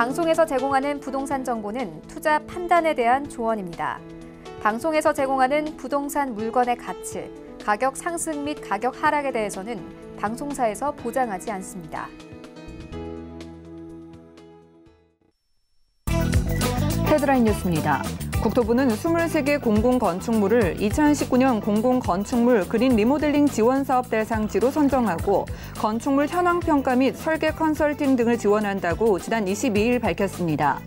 방송에서 제공하는 부동산 정보는 투자 판단에 대한 조언입니다. 방송에서 제공하는 부동산 물건의 가치, 가격 상승 및 가격 하락에 대해서는 방송사에서 보장하지 않습니다. 헤드라인 뉴스입니다. 국토부는 23개 공공건축물을 2019년 공공건축물 그린 리모델링 지원사업 대상지로 선정하고 건축물 현황평가 및 설계 컨설팅 등을 지원한다고 지난 22일 밝혔습니다.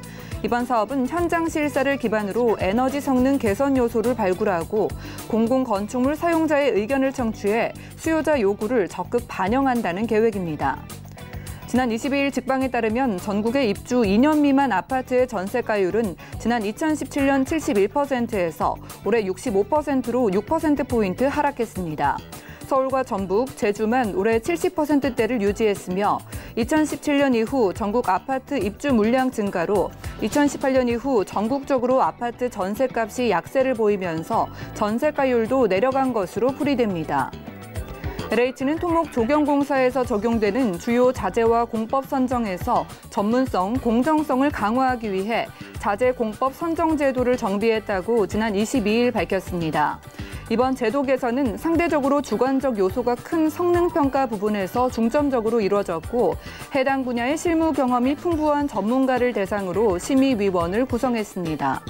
이번 사업은 현장 실사를 기반으로 에너지 성능 개선 요소를 발굴하고 공공건축물 사용자의 의견을 청취해 수요자 요구를 적극 반영한다는 계획입니다. 지난 22일 직방에 따르면 전국의 입주 2년 미만 아파트의 전세가율은 지난 2017년 71%에서 올해 65%로 6%포인트 하락했습니다. 서울과 전북, 제주만 올해 70%대를 유지했으며 2017년 이후 전국 아파트 입주 물량 증가로 2018년 이후 전국적으로 아파트 전세값이 약세를 보이면서 전세가율도 내려간 것으로 풀이됩니다. LH는 토목 조경공사에서 적용되는 주요 자재와 공법 선정에서 전문성, 공정성을 강화하기 위해 자재 공법 선정 제도를 정비했다고 지난 22일 밝혔습니다. 이번 제도 개선은 상대적으로 주관적 요소가 큰 성능평가 부분에서 중점적으로 이루어졌고 해당 분야의 실무 경험이 풍부한 전문가를 대상으로 심의위원을 구성했습니다.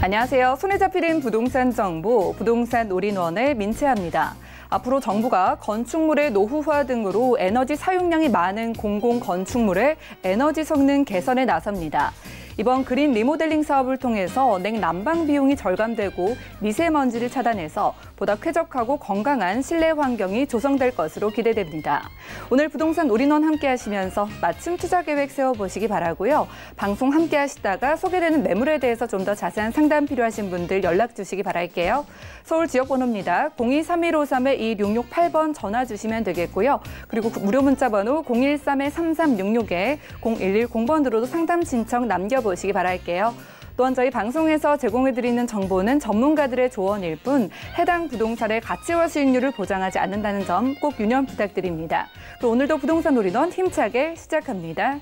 안녕하세요. 손에 잡히는 부동산 정보, 부동산 올인원의 민채합니다. 앞으로 정부가 건축물의 노후화 등으로 에너지 사용량이 많은 공공건축물의 에너지 성능 개선에 나섭니다. 이번 그린 리모델링 사업을 통해서 냉난방 비용이 절감되고 미세먼지를 차단해서 보다 쾌적하고 건강한 실내 환경이 조성될 것으로 기대됩니다. 오늘 부동산 올인원 함께 하시면서 맞춤 투자 계획 세워보시기 바라고요. 방송 함께 하시다가 소개되는 매물에 대해서 좀 더 자세한 상담 필요하신 분들 연락 주시기 바랄게요. 서울 지역번호입니다. 023153-2668번 전화 주시면 되겠고요. 그리고 무료 문자 번호 013-3366에 0110번으로도 상담 신청 남겨보시기 바랄게요. 또한 저희 방송에서 제공해드리는 정보는 전문가들의 조언일 뿐 해당 부동산의 가치와 수익률을 보장하지 않는다는 점 꼭 유념 부탁드립니다. 그럼 오늘도 부동산 올인원 힘차게 시작합니다.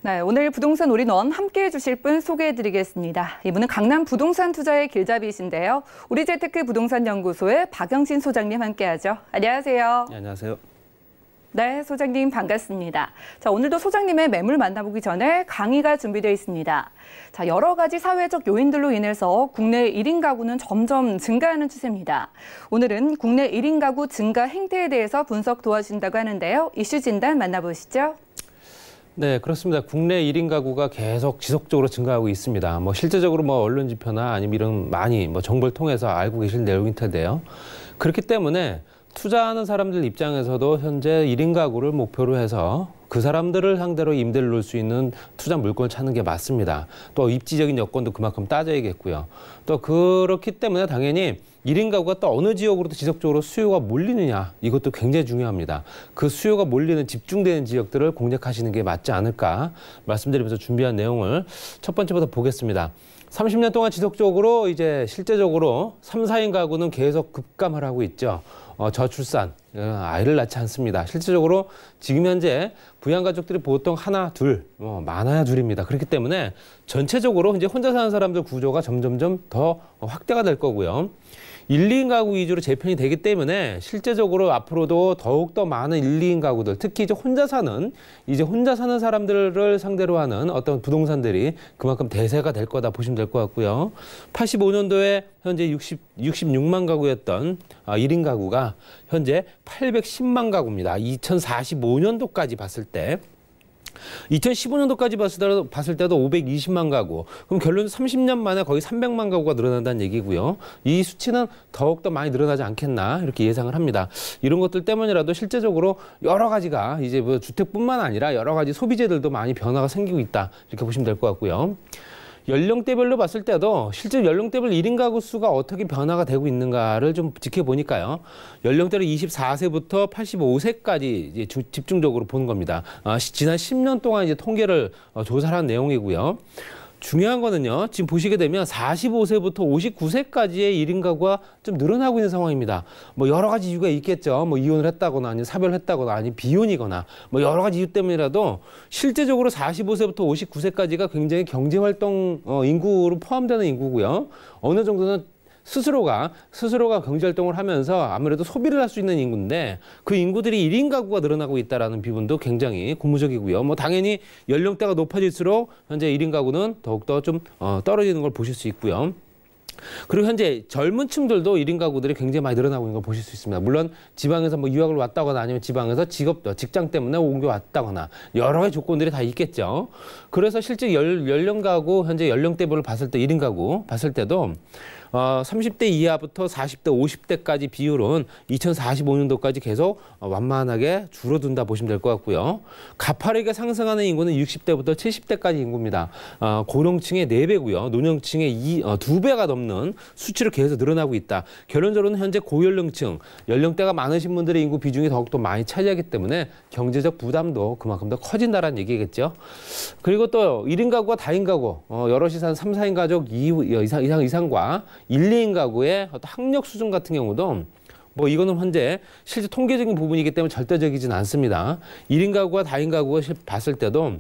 네, 오늘 부동산 올인원 함께해 주실 분 소개해드리겠습니다. 이분은 강남 부동산 투자의 길잡이이신데요. 우리재테크 부동산연구소의 박영신 소장님 함께하죠. 안녕하세요. 네, 안녕하세요. 네, 소장님 반갑습니다. 자, 오늘도 소장님의 매물 만나보기 전에 강의가 준비되어 있습니다. 자, 여러 가지 사회적 요인들로 인해서 국내 1인 가구는 점점 증가하는 추세입니다. 오늘은 국내 1인 가구 증가 행태에 대해서 분석 도와주신다고 하는데요. 이슈 진단 만나보시죠. 네, 그렇습니다. 국내 1인 가구가 계속 지속적으로 증가하고 있습니다. 실제적으로 언론 지표나 아니면 이런 많이 정보를 통해서 알고 계실 내용일 텐데요. 그렇기 때문에 투자하는 사람들 입장에서도 현재 1인 가구를 목표로 해서 그 사람들을 상대로 임대를 놓을 수 있는 투자 물건을 찾는 게 맞습니다. 또 입지적인 여건도 그만큼 따져야겠고요. 또 그렇기 때문에 당연히 1인 가구가 또 어느 지역으로도 지속적으로 수요가 몰리느냐, 이것도 굉장히 중요합니다. 그 수요가 몰리는 집중되는 지역들을 공략하시는 게 맞지 않을까 말씀드리면서 준비한 내용을 첫 번째부터 보겠습니다. 30년 동안 지속적으로 이제 실제적으로 3, 4인 가구는 계속 급감을 하고 있죠. 저출산, 아이를 낳지 않습니다. 실질적으로 지금 현재 부양가족들이 보통 하나, 둘, 많아야 둘입니다. 그렇기 때문에 전체적으로 이제 혼자 사는 사람들 구조가 점점점 더 확대가 될 거고요. 1, 2인 가구 위주로 재편이 되기 때문에 실제적으로 앞으로도 더욱더 많은 1, 2인 가구들, 특히 이제 혼자 사는 사람들을 상대로 하는 어떤 부동산들이 그만큼 대세가 될 거다 보시면 될 것 같고요. 85년도에 현재 66만 가구였던 1인 가구가 현재 810만 가구입니다. 2045년도까지 봤을 때. 2015년도까지 봤을 때도 520만 가구. 그럼 결론은 30년 만에 거의 300만 가구가 늘어난다는 얘기고요. 이 수치는 더욱더 많이 늘어나지 않겠나 이렇게 예상을 합니다. 이런 것들 때문이라도 실제적으로 여러 가지가 이제 주택뿐만 아니라 여러 가지 소비재들도 많이 변화가 생기고 있다. 이렇게 보시면 될 것 같고요. 연령대별로 봤을 때도 실제 연령대별 1인 가구 수가 어떻게 변화가 되고 있는가를 좀 지켜보니까요. 연령대로 24세부터 85세까지 이제 집중적으로 보는 겁니다. 지난 10년 동안 이제 통계를 조사한 내용이고요. 중요한 거는요. 지금 보시게 되면 45세부터 59세까지의 1인 가구가 좀 늘어나고 있는 상황입니다. 뭐 여러 가지 이유가 있겠죠. 뭐 이혼을 했다거나 아니면 사별을 했다거나 아니면 비혼이거나 뭐 여러 가지 이유 때문이라도 실제적으로 45세부터 59세까지가 굉장히 경제활동 인구로 포함되는 인구고요. 어느 정도는 스스로가 경제활동을 하면서 아무래도 소비를 할 수 있는 인구인데 그 인구들이 1인 가구가 늘어나고 있다는 부분도 굉장히 고무적이고요. 뭐 당연히 연령대가 높아질수록 현재 1인 가구는 더욱더 좀 떨어지는 걸 보실 수 있고요. 그리고 현재 젊은 층들도 1인 가구들이 굉장히 많이 늘어나고 있는 걸 보실 수 있습니다. 물론 지방에서 뭐 유학을 왔다거나 아니면 지방에서 직장 때문에 옮겨왔다거나 여러 가지 조건들이 다 있겠죠. 그래서 실제 연령 가구 현재 연령대별로 봤을 때 1인 가구 봤을 때도 30대 이하부터 40대, 50대까지 비율은 2045년도까지 계속 완만하게 줄어든다 보시면 될 것 같고요. 가파르게 상승하는 인구는 60대부터 70대까지 인구입니다. 고령층의 4배고요. 노령층의 2배가 넘는 수치로 계속 늘어나고 있다. 결론적으로는 현재 고연령층, 연령대가 많으신 분들의 인구 비중이 더욱더 많이 차지하기 때문에 경제적 부담도 그만큼 더 커진다는 얘기겠죠. 그리고 또 1인 가구와 다인 가구, 여럿이 사는 3, 4인 가족 이상과 1, 2인 가구의 어떤 학력 수준 같은 경우도 뭐 이거는 현재 실제 통계적인 부분이기 때문에 절대적이진 않습니다. 1인 가구와 다인 가구가 봤을 때도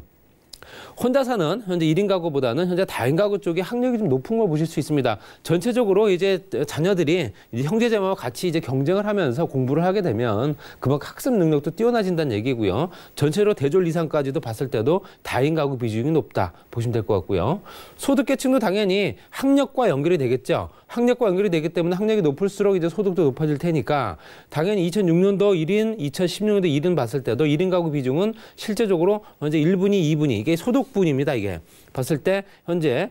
혼자 사는 현재 1인 가구보다는 현재 다인 가구 쪽이 학력이 좀 높은 걸 보실 수 있습니다. 전체적으로 이제 자녀들이 이제 형제자매와 같이 이제 경쟁을 하면서 공부를 하게 되면 그만큼 학습 능력도 뛰어나진다는 얘기고요. 전체로 대졸 이상까지도 봤을 때도 다인 가구 비중이 높다 보시면 될 것 같고요. 소득계층도 당연히 학력과 연결이 되겠죠. 학력과 연결이 되기 때문에 학력이 높을수록 이제 소득도 높아질 테니까 당연히 2006년도 1인, 2016년도 1인 봤을 때도 1인 가구 비중은 실제적으로 현재 1분위, 2분위 이게 소득분입니다. 이게 봤을 때 현재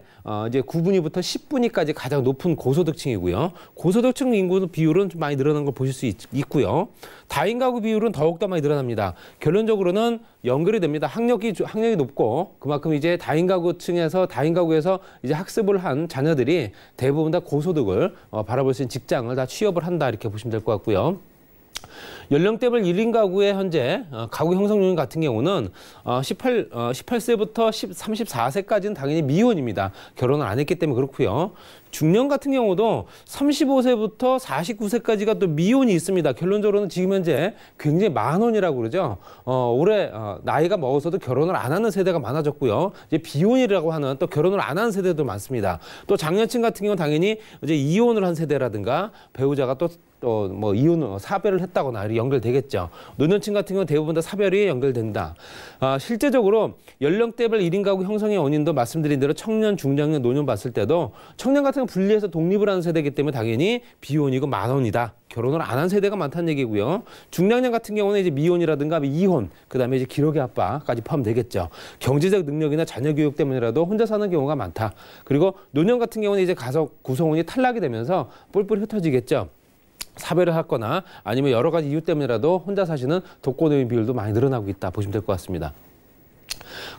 이제 9분위부터 10분위까지 가장 높은 고소득층이고요. 고소득층 인구 비율은 좀 많이 늘어난 걸 보실 수 있고요. 다인 가구 비율은 더욱더 많이 늘어납니다. 결론적으로는 연결이 됩니다. 학력이 높고 그만큼 이제 다인 가구층에서 다인 가구에서 이제 학습을 한 자녀들이 대부분 다 고소득을 바라볼 수 있는 직장을 다 취업을 한다 이렇게 보시면 될 것 같고요. 연령대별 1인 가구의 현재 가구 형성 요인 같은 경우는 18세부터 34세까지는 당연히 미혼입니다. 결혼을 안 했기 때문에 그렇고요. 중년 같은 경우도 35세부터 49세까지가 또 미혼이 있습니다. 결론적으로는 지금 현재 굉장히 만혼이라고 그러죠. 올해 나이가 먹어서도 결혼을 안 하는 세대가 많아졌고요. 이제 비혼이라고 하는 또 결혼을 안 하는 세대도 많습니다. 또 장년층 같은 경우는 당연히 이제 이혼을 한 세대라든가 배우자가 또 뭐 이혼 사별을 했다거나 이렇게 연결되겠죠. 노년층 같은 경우는 대부분 다 사별이 연결된다. 실제적으로 연령대별 1인 가구 형성의 원인도 말씀드린 대로 청년, 중장년, 노년 봤을 때도 청년 같은 경우 분리해서 독립을 하는 세대이기 때문에 당연히 비혼이고 만혼이다. 결혼을 안 한 세대가 많다는 얘기고요. 중장년 같은 경우는 이제 미혼이라든가 이혼, 그다음에 이제 기록의 아빠까지 포함되겠죠. 경제적 능력이나 자녀 교육 때문이라도 혼자 사는 경우가 많다. 그리고 노년 같은 경우는 이제 가족 구성원이 탈락이 되면서 뿔뿔이 흩어지겠죠. 사별을 하거나 아니면 여러 가지 이유 때문이라도 혼자 사시는 독거노인 비율도 많이 늘어나고 있다 보시면 될 것 같습니다.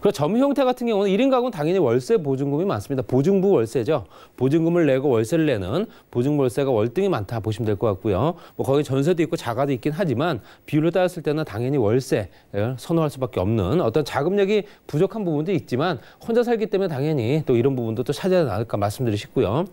그리고 점유 형태 같은 경우는 1인 가구는 당연히 월세 보증금이 많습니다. 보증부 월세죠. 보증금을 내고 월세를 내는 보증부 월세가 월등히 많다 보시면 될 것 같고요. 뭐 거기 전세도 있고 자가도 있긴 하지만 비율을 따졌을 때는 당연히 월세를 선호할 수밖에 없는 어떤 자금력이 부족한 부분도 있지만 혼자 살기 때문에 당연히 또 이런 부분도 또 찾아야 할까 말씀드리고 싶고요.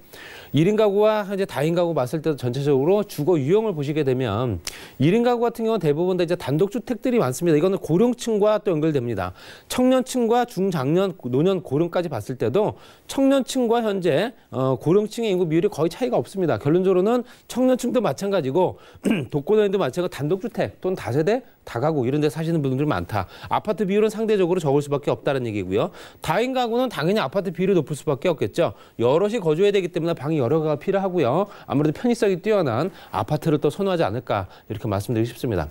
1인 가구와 현재 다인 가구 봤을 때도 전체적으로 주거 유형을 보시게 되면 1인 가구 같은 경우는 대부분 다 이제 단독주택들이 많습니다. 이거는 고령층과 또 연결됩니다. 청년층과 중장년, 노년, 고령까지 봤을 때도 청년층과 현재 고령층의 인구 비율이 거의 차이가 없습니다. 결론적으로는 청년층도 마찬가지고 독거노인도 마찬가지고 단독주택 또는 다세대, 다가구 이런 데 사시는 분들이 많다. 아파트 비율은 상대적으로 적을 수밖에 없다는 얘기고요. 다인 가구는 당연히 아파트 비율이 높을 수밖에 없겠죠. 여럿이 거주해야 되기 때문에 방이 여러 개가 필요하고요. 아무래도 편의성이 뛰어난 아파트를 또 선호하지 않을까 이렇게 말씀드리고 싶습니다.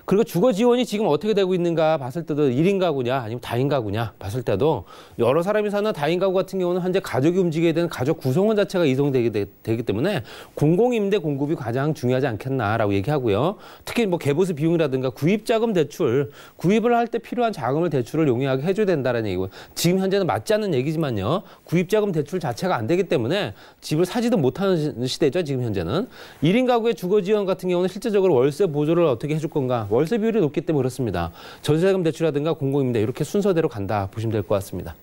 그리고 주거 지원이 지금 어떻게 되고 있는가 봤을 때도 1인 가구냐 아니면 다인 가구냐 봤을 때도 여러 사람이 사는 다인 가구 같은 경우는 현재 가족이 움직이게 되는 가족 구성원 자체가 되기 때문에 공공임대 공급이 가장 중요하지 않겠나라고 얘기하고요. 특히 뭐 개보수 비용이라든가 구입자금 대출, 구입을 할 때 필요한 자금을 대출을 용이하게 해줘야 된다는 얘기고, 지금 현재는 맞지 않는 얘기지만요. 구입자금 대출 자체가 안 되기 때문에 집을 사지도 못하는 시대죠. 지금 현재는 1인 가구의 주거 지원 같은 경우는 실제적으로 월세 보조를 어떻게 해줄 건가? 월세 비율이 높기 때문에 그렇습니다. 전세자금 대출이라든가 공공임대 이렇게 순서대로 간다 보시면 될 것 같습니다.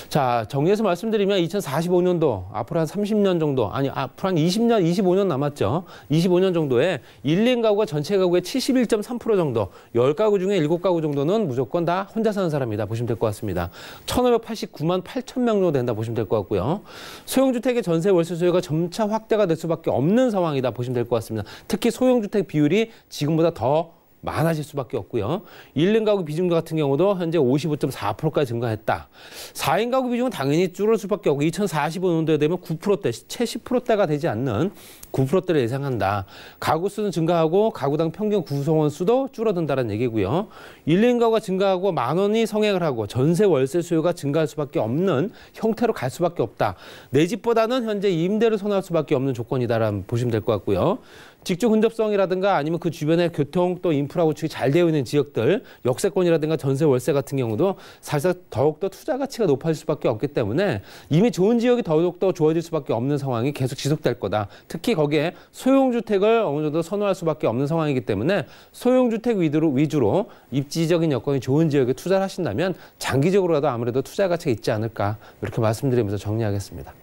자, 정리해서 말씀드리면 2045년도 앞으로 한 30년 정도, 아니 앞으로 한 20년, 25년 남았죠. 25년 정도에 1인 가구가 전체 가구의 71.3% 정도, 10가구 중에 7가구 정도는 무조건 다 혼자 사는 사람이다 보시면 될 것 같습니다. 1,589만 8천 명 정도 된다 보시면 될 것 같고요. 소형주택의 전세 월세 수요가 점차 확대가 될 수밖에 없는 상황이다 보시면 될 것 같습니다. 특히 소형주택 비율이 지금보다 더 많아질 수밖에 없고요. 1인 가구 비중 같은 경우도 현재 55.4%까지 증가했다. 4인 가구 비중은 당연히 줄을 수밖에 없고 2045년도에 되면 9%대, 채 10%대가 되지 않는 9%대를 예상한다. 가구 수는 증가하고 가구당 평균 구성원 수도 줄어든다는 얘기고요. 1인 가구가 증가하고 10,000원이 성행을 하고 전세 월세 수요가 증가할 수밖에 없는 형태로 갈 수밖에 없다. 내 집보다는 현재 임대를 선호할 수밖에 없는 조건이다라고 보시면 될 것 같고요. 직주 근접성이라든가 아니면 그 주변의 교통 또 인프라 구축이 잘 되어 있는 지역들, 역세권이라든가 전세 월세 같은 경우도 사실상 더욱더 투자 가치가 높아질 수밖에 없기 때문에 이미 좋은 지역이 더욱더 좋아질 수밖에 없는 상황이 계속 지속될 거다. 특히 거기에 소형주택을 어느 정도 선호할 수밖에 없는 상황이기 때문에 소형주택 위주로 입지적인 여건이 좋은 지역에 투자를 하신다면 장기적으로라도 아무래도 투자 가치가 있지 않을까, 이렇게 말씀드리면서 정리하겠습니다.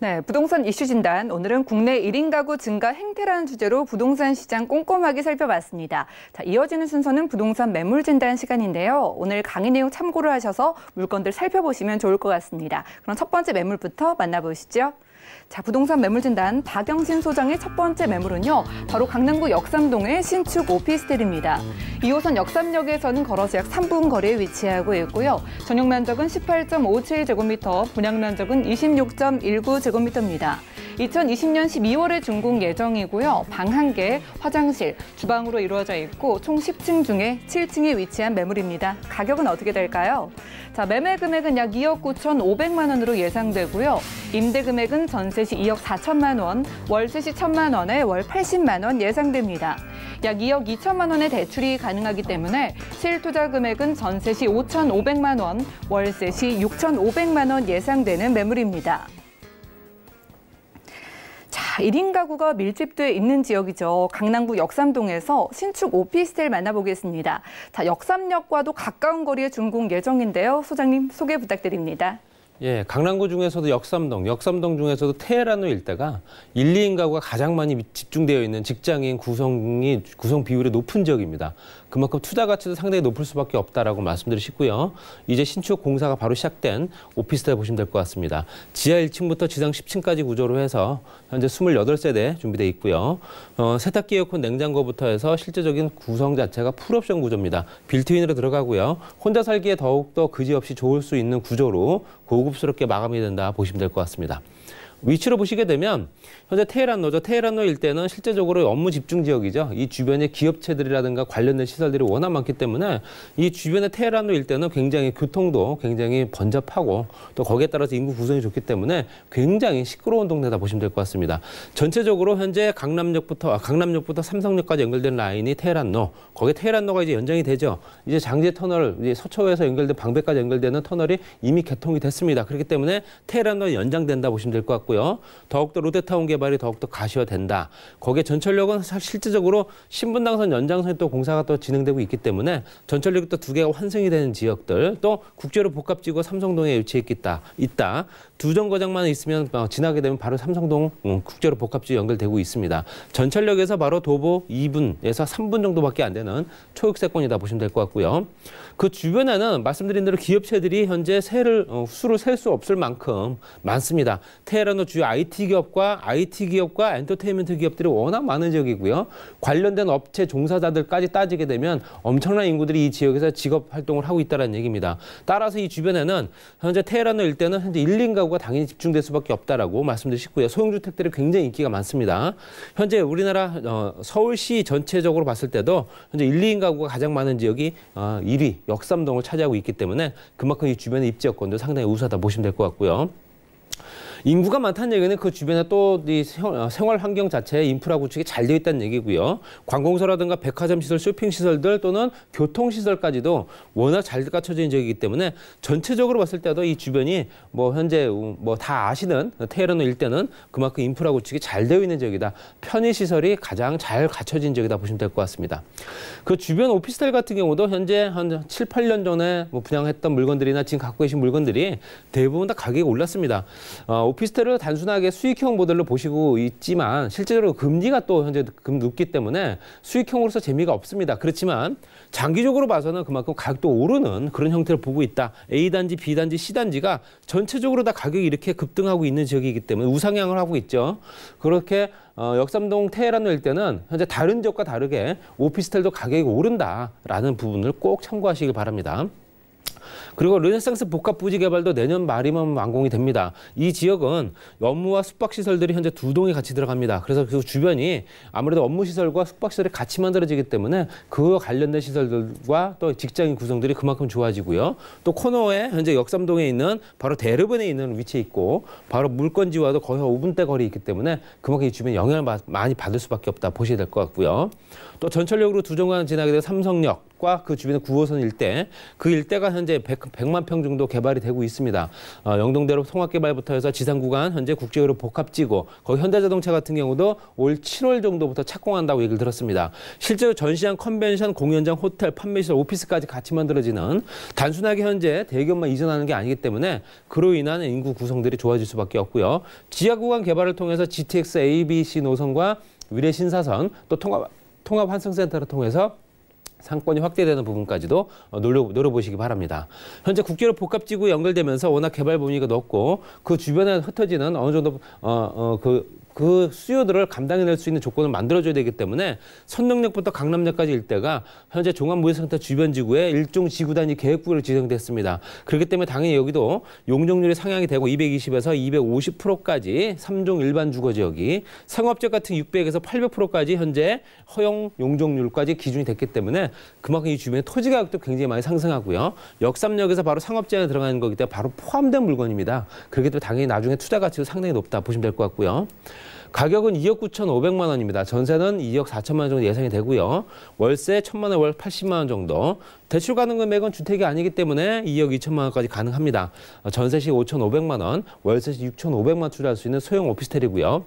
네, 부동산 이슈 진단. 오늘은 국내 1인 가구 증가 행태라는 주제로 부동산 시장 꼼꼼하게 살펴봤습니다. 자, 이어지는 순서는 부동산 매물 진단 시간인데요. 오늘 강의 내용 참고를 하셔서 물건들 살펴보시면 좋을 것 같습니다. 그럼 첫 번째 매물부터 만나보시죠. 자, 부동산 매물 진단 박영신 소장의 첫 번째 매물은요, 바로 강남구 역삼동의 신축 오피스텔입니다. 2호선 역삼역에서는 걸어서 약 3분 거리에 위치하고 있고요. 전용 면적은 18.57제곱미터, 분양 면적은 26.19제곱미터입니다. 2020년 12월에 준공 예정이고요. 방 1개, 화장실, 주방으로 이루어져 있고 총 10층 중에 7층에 위치한 매물입니다. 가격은 어떻게 될까요? 자, 매매 금액은 약 2억 9,500만 원으로 예상되고요. 임대 금액은 전세 시 2억 4천만 원, 월세 시 1천만 원에 월 80만 원 예상됩니다. 약 2억 2천만 원의 대출이 가능하기 때문에 실투자 금액은 전세 시 5,500만 원, 월세 시 6,500만 원 예상되는 매물입니다. 자, 1인 가구가 밀집돼 있는 지역이죠. 강남구 역삼동에서 신축 오피스텔 만나보겠습니다. 자, 역삼역과도 가까운 거리에 준공 예정인데요. 소장님 소개 부탁드립니다. 예, 강남구 중에서도 역삼동 중에서도 테헤란로 일대가 1, 2인 가구가 가장 많이 집중되어 있는 직장인 구성 비율이 높은 지역입니다. 그만큼 투자 가치도 상당히 높을 수밖에 없다라고 말씀드리고 싶고요. 이제 신축 공사가 바로 시작된 오피스텔 보시면 될 것 같습니다. 지하 1층부터 지상 10층까지 구조로 해서 현재 28세대 준비되어 있고요. 세탁기, 에어컨, 냉장고부터 해서 실제적인 구성 자체가 풀옵션 구조입니다. 빌트인으로 들어가고요. 혼자 살기에 더욱더 그지없이 좋을 수 있는 구조로 고급스럽게 마감이 된다 보시면 될 것 같습니다. 위치로 보시게 되면 현재 테헤란로죠. 테헤란로 일대는 실제적으로 업무 집중 지역이죠. 이 주변에 기업체들이라든가 관련된 시설들이 워낙 많기 때문에 이 주변의 테헤란로 일대는 굉장히 교통도 굉장히 번잡하고 또 거기에 따라서 인구 구성이 좋기 때문에 굉장히 시끄러운 동네다 보시면 될 것 같습니다. 전체적으로 현재 강남역부터 삼성역까지 연결된 라인이 테헤란로, 거기에 테헤란로가 이제 연장이 되죠. 이제 장제 터널, 이제 서초에서 연결된 방배까지 연결되는 터널이 이미 개통이 됐습니다. 그렇기 때문에 테헤란로 연장된다 보시면 될 것 같고, 더욱더 롯데타운 개발이 더욱더 가시화된다. 거기에 전철역은 실질적으로 신분당선 연장선이 또 공사가 또 진행되고 있기 때문에 전철역이 또 2개가 환승이 되는 지역들, 또 국제로 복합지구 삼성동에 위치해 있다. 두 정거장만 있으면 지나게 되면 바로 삼성동 국제로 복합지구 연결되고 있습니다. 전철역에서 바로 도보 2분에서 3분 정도밖에 안 되는 초역세권이다 보시면 될 것 같고요. 그 주변에는 말씀드린 대로 기업체들이 현재 수를 셀 수 없을 만큼 많습니다. 테헤란로 지역은 주요 IT 기업과 엔터테인먼트 기업들이 워낙 많은 지역이고요. 관련된 업체 종사자들까지 따지게 되면 엄청난 인구들이 이 지역에서 직업 활동을 하고 있다는 얘기입니다. 따라서 이 주변에는 현재 테헤란의 일대는 현재 1인 가구가 당연히 집중될 수밖에 없다라고 말씀드리고 싶고요. 소형주택들이 굉장히 인기가 많습니다. 현재 우리나라 서울시 전체적으로 봤을 때도 현재 1, 2인 가구가 가장 많은 지역이 1위 역삼동을 차지하고 있기 때문에 그만큼 이 주변의 입지 여건도 상당히 우수하다 보시면 될 것 같고요. 인구가 많다는 얘기는 그 주변에 또 이 생활 환경 자체의 인프라 구축이 잘 되어 있다는 얘기고요. 관공서라든가 백화점 시설, 쇼핑 시설들 또는 교통 시설까지도 워낙 잘 갖춰진 지역이기 때문에 전체적으로 봤을 때도 이 주변이 뭐 현재 뭐 다 아시는 테헤란 일대는 그만큼 인프라 구축이 잘 되어 있는 지역이다. 편의 시설이 가장 잘 갖춰진 지역이다 보시면 될 것 같습니다. 그 주변 오피스텔 같은 경우도 현재 한 7, 8년 전에 뭐 분양했던 물건들이나 지금 갖고 계신 물건들이 대부분 다 가격이 올랐습니다. 오피스텔을 단순하게 수익형 모델로 보시고 있지만 실제로 금리가 또 현재 높기 때문에 수익형으로서 재미가 없습니다. 그렇지만 장기적으로 봐서는 그만큼 가격도 오르는 그런 형태를 보고 있다. A단지, B단지, C단지가 전체적으로 다 가격이 이렇게 급등하고 있는 지역이기 때문에 우상향을 하고 있죠. 그렇게 역삼동 테헤란 일대는 현재 다른 지역과 다르게 오피스텔도 가격이 오른다라는 부분을 꼭 참고하시길 바랍니다. 그리고 르네상스 복합부지 개발도 내년 말이면 완공이 됩니다. 이 지역은 업무와 숙박시설들이 현재 두 동이 같이 들어갑니다. 그래서 그 주변이 아무래도 업무시설과 숙박시설이 같이 만들어지기 때문에 그와 관련된 시설들과 또 직장인 구성들이 그만큼 좋아지고요. 또 코너에 현재 역삼동에 있는 바로 대르벤에 있는 위치에 있고 바로 물건지와도 거의 5분대 거리에 있기 때문에 그만큼 이 주변에 영향을 많이 받을 수밖에 없다 보셔야 될 것 같고요. 또 전철역으로 두 정거장 지나게 되는 삼성역과 그 주변의 9호선 일대, 그 일대가 현재 100만 평 정도 개발이 되고 있습니다. 영동대로 통합개발부터 해서 지상구간 현재 국제유로 복합지구, 거기 현대자동차 같은 경우도 올 7월 정도부터 착공한다고 얘기를 들었습니다. 실제로 전시장, 컨벤션, 공연장, 호텔, 판매시설, 오피스까지 같이 만들어지는 단순하게 현재 대기업만 이전하는 게 아니기 때문에 그로 인한 인구 구성들이 좋아질 수밖에 없고요. 지하구간 개발을 통해서 GTX, ABC 노선과 위례 신사선, 또 통합환승센터를 통해서 상권이 확대되는 부분까지도 노려보시기 바랍니다. 현재 국제로 복합지구에 연결되면서 워낙 개발 범위가 넓고 그 주변에 흩어지는 어느 정도 그 수요들을 감당해낼 수 있는 조건을 만들어줘야 되기 때문에 선릉역부터 강남역까지 일대가 현재 종합무역센터 주변 지구에 일종 지구 단위 계획구로 지정됐습니다. 그렇기 때문에 당연히 여기도 용적률이 상향이 되고 220에서 250%까지 3종 일반 주거 지역이 상업지역 같은 600에서 800%까지 현재 허용 용적률까지 기준이 됐기 때문에 그만큼 이 주변의 토지 가격도 굉장히 많이 상승하고요. 역삼역에서 바로 상업지역에 들어가는 거기 때문에 바로 포함된 물건입니다. 그렇기 때문에 당연히 나중에 투자 가치도 상당히 높다 보시면 될 것 같고요. 가격은 2억 9,500만 원입니다. 전세는 2억 4천만 원 정도 예상이 되고요. 월세 1,000만 원, 월 80만 원 정도. 대출 가능 금액은 주택이 아니기 때문에 2억 2천만 원까지 가능합니다. 전세 시 5,500만 원, 월세 시 6,500만 원 투자할 수 있는 소형 오피스텔이고요.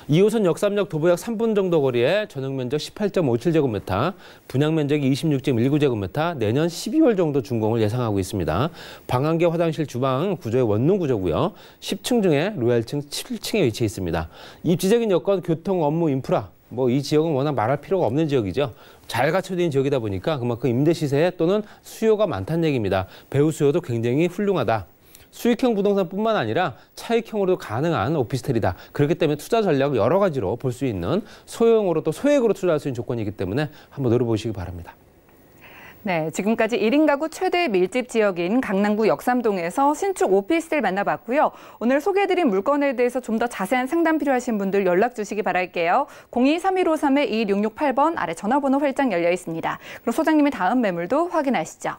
2호선 역삼역 도보역 3분 정도 거리에 전용 면적 18.57제곱미터, 분양 면적이 26.19제곱미터, 내년 12월 정도 준공을 예상하고 있습니다. 방 한 개, 화장실, 주방 구조의 원룸 구조고요. 10층 중에 로얄층 7층에 위치해 있습니다. 입지적인 여건, 교통, 업무, 인프라, 이 지역은 워낙 말할 필요가 없는 지역이죠. 잘 갖춰진 지역이다 보니까 그만큼 임대 시세 또는 수요가 많다는 얘기입니다. 배우 수요도 굉장히 훌륭하다. 수익형 부동산뿐만 아니라 차익형으로도 가능한 오피스텔이다. 그렇기 때문에 투자 전략을 여러 가지로 볼 수 있는 소형으로 또 소액으로 투자할 수 있는 조건이기 때문에 한번 노려보시기 바랍니다. 네, 지금까지 1인 가구 최대 밀집 지역인 강남구 역삼동에서 신축 오피스텔 만나봤고요. 오늘 소개해드린 물건에 대해서 좀 더 자세한 상담 필요하신 분들 연락 주시기 바랄게요. 02-3153-2168번 아래 전화번호 활짝 열려 있습니다. 그럼 소장님의 다음 매물도 확인하시죠.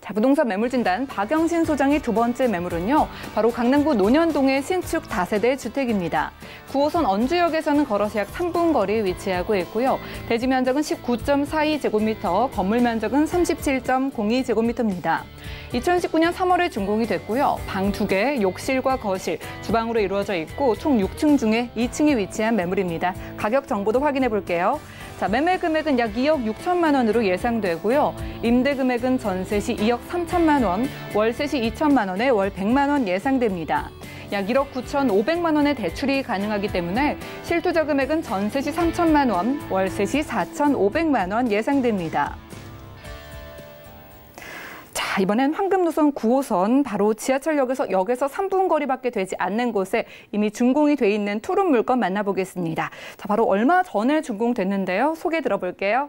자, 부동산 매물진단 박영신 소장의 두 번째 매물은요. 바로 강남구 논현동의 신축 다세대 주택입니다. 9호선 언주역에서는 걸어서 약 3분 거리에 위치하고 있고요. 대지 면적은 19.42제곱미터, 건물 면적은 37.02제곱미터입니다. 2019년 3월에 준공이 됐고요. 방 2개, 욕실과 거실, 주방으로 이루어져 있고 총 6층 중에 2층에 위치한 매물입니다. 가격 정보도 확인해 볼게요. 자, 매매 금액은 약 2억 6천만 원으로 예상되고요. 임대 금액은 전세 시 2억 3천만 원, 월세 시 2천만 원에 월 100만 원 예상됩니다. 약 1억 9,500만 원의 대출이 가능하기 때문에 실투자 금액은 전세 시 3천만 원, 월세 시 4,500만 원 예상됩니다. 자, 자, 이번엔 황금노선 9호선 바로 지하철역에서 3분 거리밖에 되지 않는 곳에 이미 준공이 돼 있는 투룸 물건 만나보겠습니다. 자, 바로 얼마 전에 준공됐는데요. 소개 들어볼게요.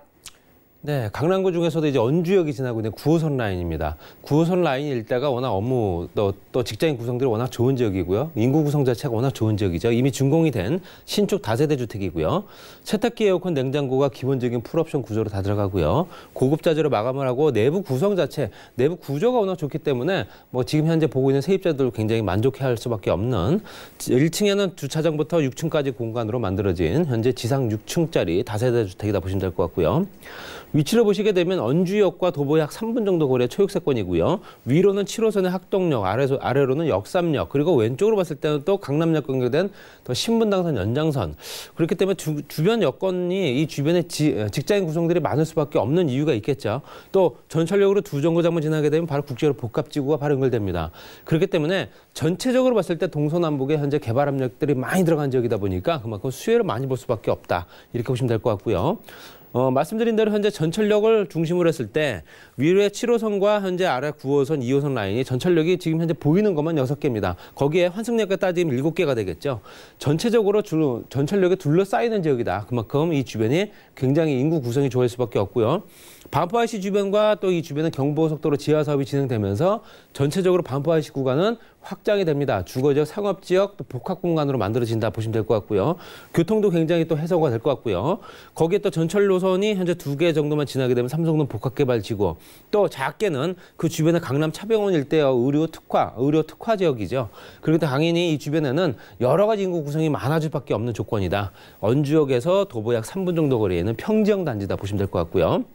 네, 강남구 중에서도 이제 언주역이 지나고 있는 9호선 라인입니다. 9호선 라인 일대가 워낙 업무 또 직장인 구성들이 워낙 좋은 지역이고요. 인구 구성 자체가 워낙 좋은 지역이죠. 이미 준공이 된 신축 다세대 주택이고요. 세탁기, 에어컨, 냉장고가 기본적인 풀옵션 구조로 다 들어가고요. 고급 자재로 마감을 하고 내부 구성 자체, 내부 구조가 워낙 좋기 때문에 뭐 지금 현재 보고 있는 세입자들 굉장히 만족해할 수밖에 없는 1층에는 주차장부터 6층까지 공간으로 만들어진 현재 지상 6층짜리 다세대 주택이다 보시면 될 것 같고요. 위치를 보시게 되면 언주역과 도보약 3분 정도 거리의 초역세권이고요. 위로는 7호선의 학동역, 아래로는 역삼역, 그리고 왼쪽으로 봤을 때는 또 강남역 연결된 더 신분당선 연장선. 그렇기 때문에 주변 여건이 이 주변에 직장인 구성들이 많을 수밖에 없는 이유가 있겠죠. 또 전철역으로 두 정거장만 지나게 되면 바로 국제로 복합지구가 바로 연결됩니다. 그렇기 때문에 전체적으로 봤을 때 동서남북에 현재 개발 압력들이 많이 들어간 지역이다 보니까 그만큼 수혜를 많이 볼 수밖에 없다. 이렇게 보시면 될 것 같고요. 말씀드린 대로 현재 전철역을 중심으로 했을 때 위로의 7호선과 현재 아래 9호선, 2호선 라인이 전철역이 지금 현재 보이는 것만 6개입니다. 거기에 환승역까지 따지면 7개가 되겠죠. 전체적으로 전철역에 둘러싸이는 지역이다. 그만큼 이 주변이 굉장히 인구 구성이 좋을 수밖에 없고요. 반포IC 주변과 또 이 주변은 경부고속도로 지하 사업이 진행되면서 전체적으로 반포IC 구간은 확장이 됩니다. 주거지역, 상업지역, 또 복합공간으로 만들어진다 보시면 될 것 같고요. 교통도 굉장히 또 해소가 될 것 같고요. 거기에 또 전철 노선이 현재 2개 정도만 지나게 되면 삼성동 복합개발지구, 또 작게는 그 주변에 강남 차병원 일대의 의료 특화 지역이죠. 그리고 또 당연히 이 주변에는 여러 가지 인구 구성이 많아질 밖에 없는 조건이다. 언주역에서 도보약 3분 정도 거리에는 평지형 단지다 보시면 될 것 같고요.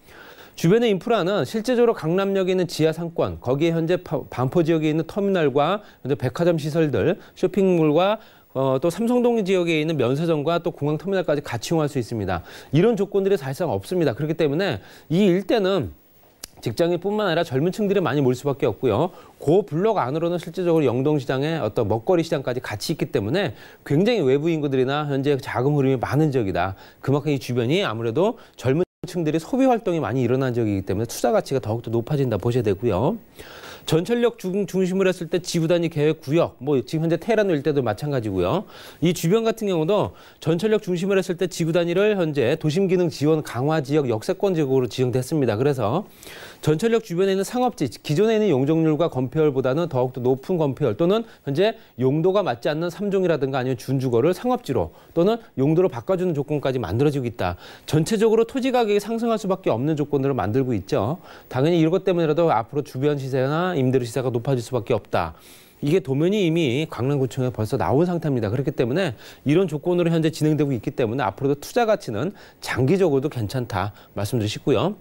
주변의 인프라는 실제적으로 강남역에 있는 지하 상권, 거기에 현재 반포 지역에 있는 터미널과 현재 백화점 시설들, 쇼핑몰과 또 삼성동 지역에 있는 면세점과 또 공항터미널까지 같이 이용할 수 있습니다. 이런 조건들이 사실상 없습니다. 그렇기 때문에 이 일대는 직장인뿐만 아니라 젊은 층들이 많이 몰 수밖에 없고요. 그 블록 안으로는 실제적으로 영동시장의 어떤 먹거리 시장까지 같이 있기 때문에 굉장히 외부 인구들이나 현재 자금 흐름이 많은 지역이다. 그만큼 이 주변이 아무래도 젊은 층들이 소비 활동이 많이 일어난 지역이기 때문에 투자 가치가 더욱더 높아진다 보셔야 되고요. 전철역 중심으로 했을 때 지구단위 계획 구역, 뭐 지금 현재 테헤란 일대도 마찬가지고요. 이 주변 같은 경우도 전철역 중심으로 했을 때 지구단위를 현재 도심기능 지원 강화 지역 역세권 지역으로 지정됐습니다. 그래서 전철역 주변에 있는 상업지, 기존에 있는 용적률과 건폐율보다는 더욱더 높은 건폐율 또는 현재 용도가 맞지 않는 3종이라든가 아니면 준주거를 상업지로 또는 용도로 바꿔주는 조건까지 만들어지고 있다. 전체적으로 토지 가격이 상승할 수밖에 없는 조건들을 만들고 있죠. 당연히 이것 때문이라도 앞으로 주변 시세나 임대료 시세가 높아질 수밖에 없다. 이게 도면이 이미 강남구청에 벌써 나온 상태입니다. 그렇기 때문에 이런 조건으로 현재 진행되고 있기 때문에 앞으로도 투자 가치는 장기적으로도 괜찮다 말씀드리고 싶고요.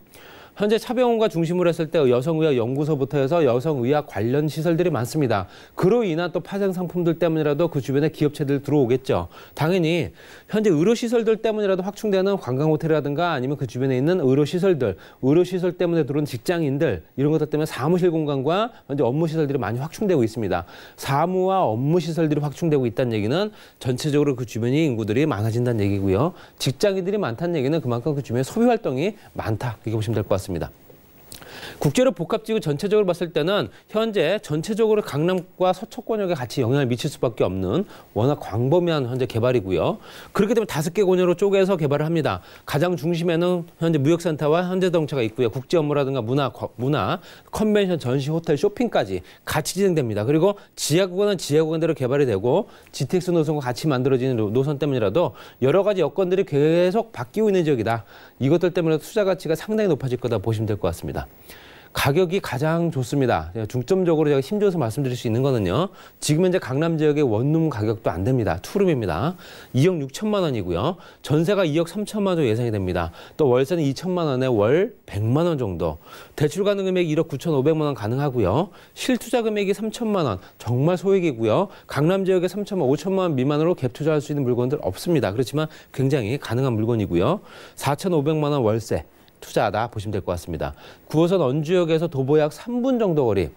현재 차병원과 중심으로 했을 때 여성의학 연구소부터 해서 여성의학 관련 시설들이 많습니다. 그로 인한 또 파생 상품들 때문이라도 그 주변에 기업체들 들어오겠죠. 당연히 현재 의료시설들 때문이라도 확충되는 관광호텔이라든가 아니면 그 주변에 있는 의료시설들, 의료시설 때문에 들어온 직장인들 이런 것들 때문에 사무실 공간과 현재 업무시설들이 많이 확충되고 있습니다. 사무와 업무시설들이 확충되고 있다는 얘기는 전체적으로 그 주변의 인구들이 많아진다는 얘기고요. 직장인들이 많다는 얘기는 그만큼 그 주변에 소비활동이 많다. 이렇게 보시면 될 것 같습니다. 국제로 복합지구 전체적으로 봤을 때는 현재 전체적으로 강남과 서초권역에 같이 영향을 미칠 수밖에 없는 워낙 광범위한 현재 개발이고요. 그렇기 때문에 5개 권역으로 쪼개서 개발을 합니다. 가장 중심에는 현재 무역센터와 현대자동차가 있고요. 국제 업무라든가 문화, 컨벤션, 전시, 호텔, 쇼핑까지 같이 진행됩니다. 그리고 지하구간은 지하구간대로 개발이 되고 GTX 노선과 같이 만들어지는 노선 때문이라도 여러 가지 여건들이 계속 바뀌고 있는 지역이다. 이것들 때문에 투자 가치가 상당히 높아질 거다 보시면 될 것 같습니다. 가격이 가장 좋습니다. 중점적으로 제가 힘줘서 말씀드릴 수 있는 거는요. 지금 현재 강남 지역의 원룸 가격도 안 됩니다. 투룸입니다. 2억 6천만 원이고요. 전세가 2억 3천만 원 정도 예상이 됩니다. 또 월세는 2천만 원에 월 100만 원 정도. 대출 가능 금액이 1억 9천5백만 원 가능하고요. 실투자 금액이 3천만 원. 정말 소액이고요. 강남 지역에 3천만 5천만 원 미만으로 갭 투자할 수 있는 물건들 없습니다. 그렇지만 굉장히 가능한 물건이고요. 4,500만 원 월세. 투자하다 보시면 될 것 같습니다. 9호선 언주역에서 도보약 3분 정도 거리.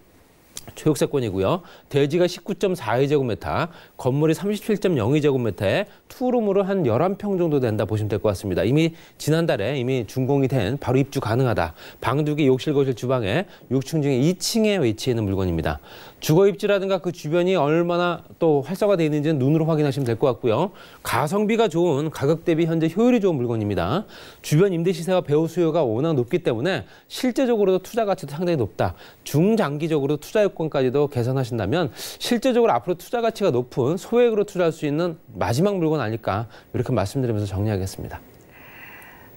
초역세권이고요. 대지가 19.42제곱미터, 건물이 37.02제곱미터에 투룸으로 한 11평 정도 된다 보시면 될 것 같습니다. 이미 지난달에 이미 준공이 된 바로 입주 가능하다. 방 2개, 욕실, 거실, 주방에 6층 중에 2층에 위치해 있는 물건입니다. 주거 입지라든가 그 주변이 얼마나 또 활성화되어 있는지는 눈으로 확인하시면 될 것 같고요. 가성비가 좋은, 가격 대비 현재 효율이 좋은 물건입니다. 주변 임대 시세와 배후 수요가 워낙 높기 때문에 실제적으로도 투자 가치도 상당히 높다. 중장기적으로 투자 여건까지도 개선하신다면 실제적으로 앞으로 투자 가치가 높은 소액으로 투자할 수 있는 마지막 물건 아닐까, 이렇게 말씀드리면서 정리하겠습니다.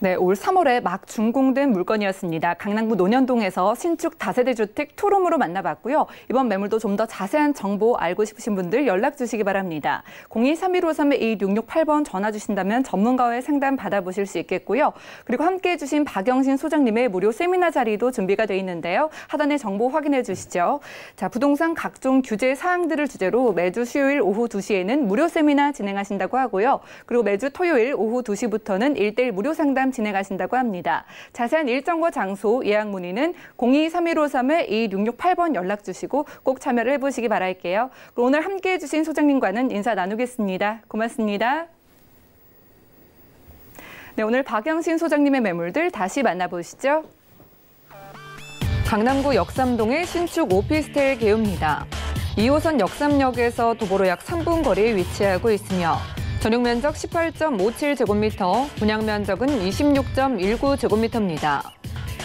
네, 올 3월에 막 준공된 물건이었습니다. 강남구 논현동에서 신축 다세대 주택 투룸으로 만나봤고요. 이번 매물도 좀 더 자세한 정보 알고 싶으신 분들 연락 주시기 바랍니다. 02-3153-2668번 전화 주신다면 전문가와의 상담 받아보실 수 있겠고요. 그리고 함께해 주신 박영신 소장님의 무료 세미나 자리도 준비가 돼 있는데요. 하단에 정보 확인해 주시죠. 자, 부동산 각종 규제 사항들을 주제로 매주 수요일 오후 2시에는 무료 세미나 진행하신다고 하고요. 그리고 매주 토요일 오후 2시부터는 1:1 무료 상담 진행하신다고 합니다. 자세한 일정과 장소, 예약 문의는 02-3153-2668번 연락 주시고 꼭 참여를 해보시기 바랄게요. 그럼 오늘 함께해 주신 소장님과는 인사 나누겠습니다. 고맙습니다. 네, 오늘 박영신 소장님의 매물들 다시 만나보시죠. 강남구 역삼동의 신축 오피스텔 개요입니다. 2호선 역삼역에서 도보로 약 3분 거리에 위치하고 있으며 전용 면적 18.57제곱미터, 분양 면적은 26.19제곱미터입니다.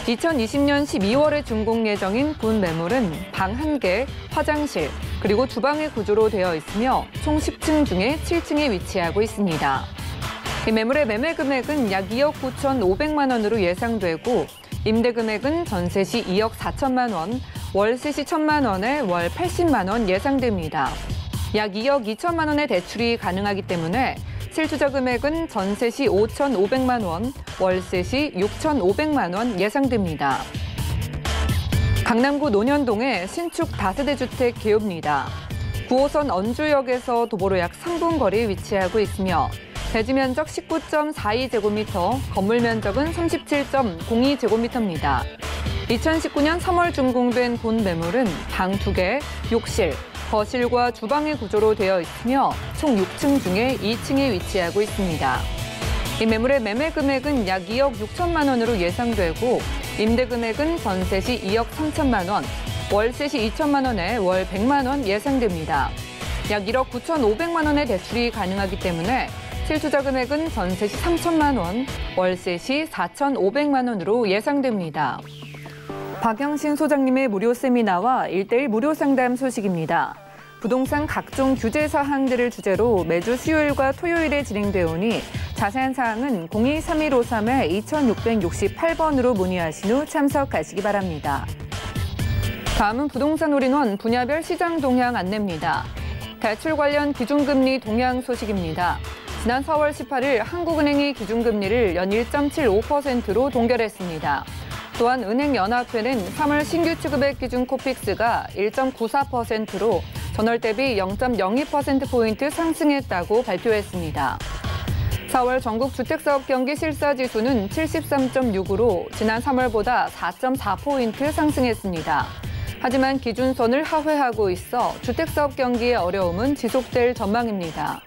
2020년 12월에 준공 예정인 본 매물은 방 1개, 화장실, 그리고 주방의 구조로 되어 있으며 총 10층 중에 7층에 위치하고 있습니다. 이 매물의 매매 금액은 약 2억 9,500만 원으로 예상되고 임대 금액은 전세 시 2억 4천만 원, 월세 시 1천만 원에 월 80만 원 예상됩니다. 약 2억 2천만 원의 대출이 가능하기 때문에 실투자 금액은 전세 시 5,500만 원, 월세 시 6,500만 원 예상됩니다. 강남구 논현동의 신축 다세대 주택 개요입니다. 9호선 언주역에서 도보로 약 3분 거리에 위치하고 있으며 대지 면적 19.42제곱미터, 건물 면적은 37.02제곱미터입니다. 2019년 3월 준공된 본 매물은 방 2개, 욕실, 거실과 주방의 구조로 되어 있으며 총 6층 중에 2층에 위치하고 있습니다. 이 매물의 매매 금액은 약 2억 6천만 원으로 예상되고 임대 금액은 전세 시 2억 3천만 원, 월세 시 2천만 원에 월 100만 원 예상됩니다. 약 1억 9,500만 원의 대출이 가능하기 때문에 실투자 금액은 전세 시 3천만 원, 월세 시 4,500만 원으로 예상됩니다. 박영신 소장님의 무료 세미나와 1:1 무료 상담 소식입니다. 부동산 각종 규제 사항들을 주제로 매주 수요일과 토요일에 진행되어 오니 자세한 사항은 02-3153-2668번으로 문의하신 후 참석하시기 바랍니다. 다음은 부동산 올인원 분야별 시장 동향 안내입니다. 대출 관련 기준금리 동향 소식입니다. 지난 4월 18일 한국은행이 기준금리를 연 1.75%로 동결했습니다. 또한 은행연합회는 3월 신규 취급액 기준 코픽스가 1.94%로 전월 대비 0.02%포인트 상승했다고 발표했습니다. 4월 전국 주택사업 경기 실사지수는 73.6으로 지난 3월보다 4.4포인트 상승했습니다. 하지만 기준선을 하회하고 있어 주택사업 경기의 어려움은 지속될 전망입니다.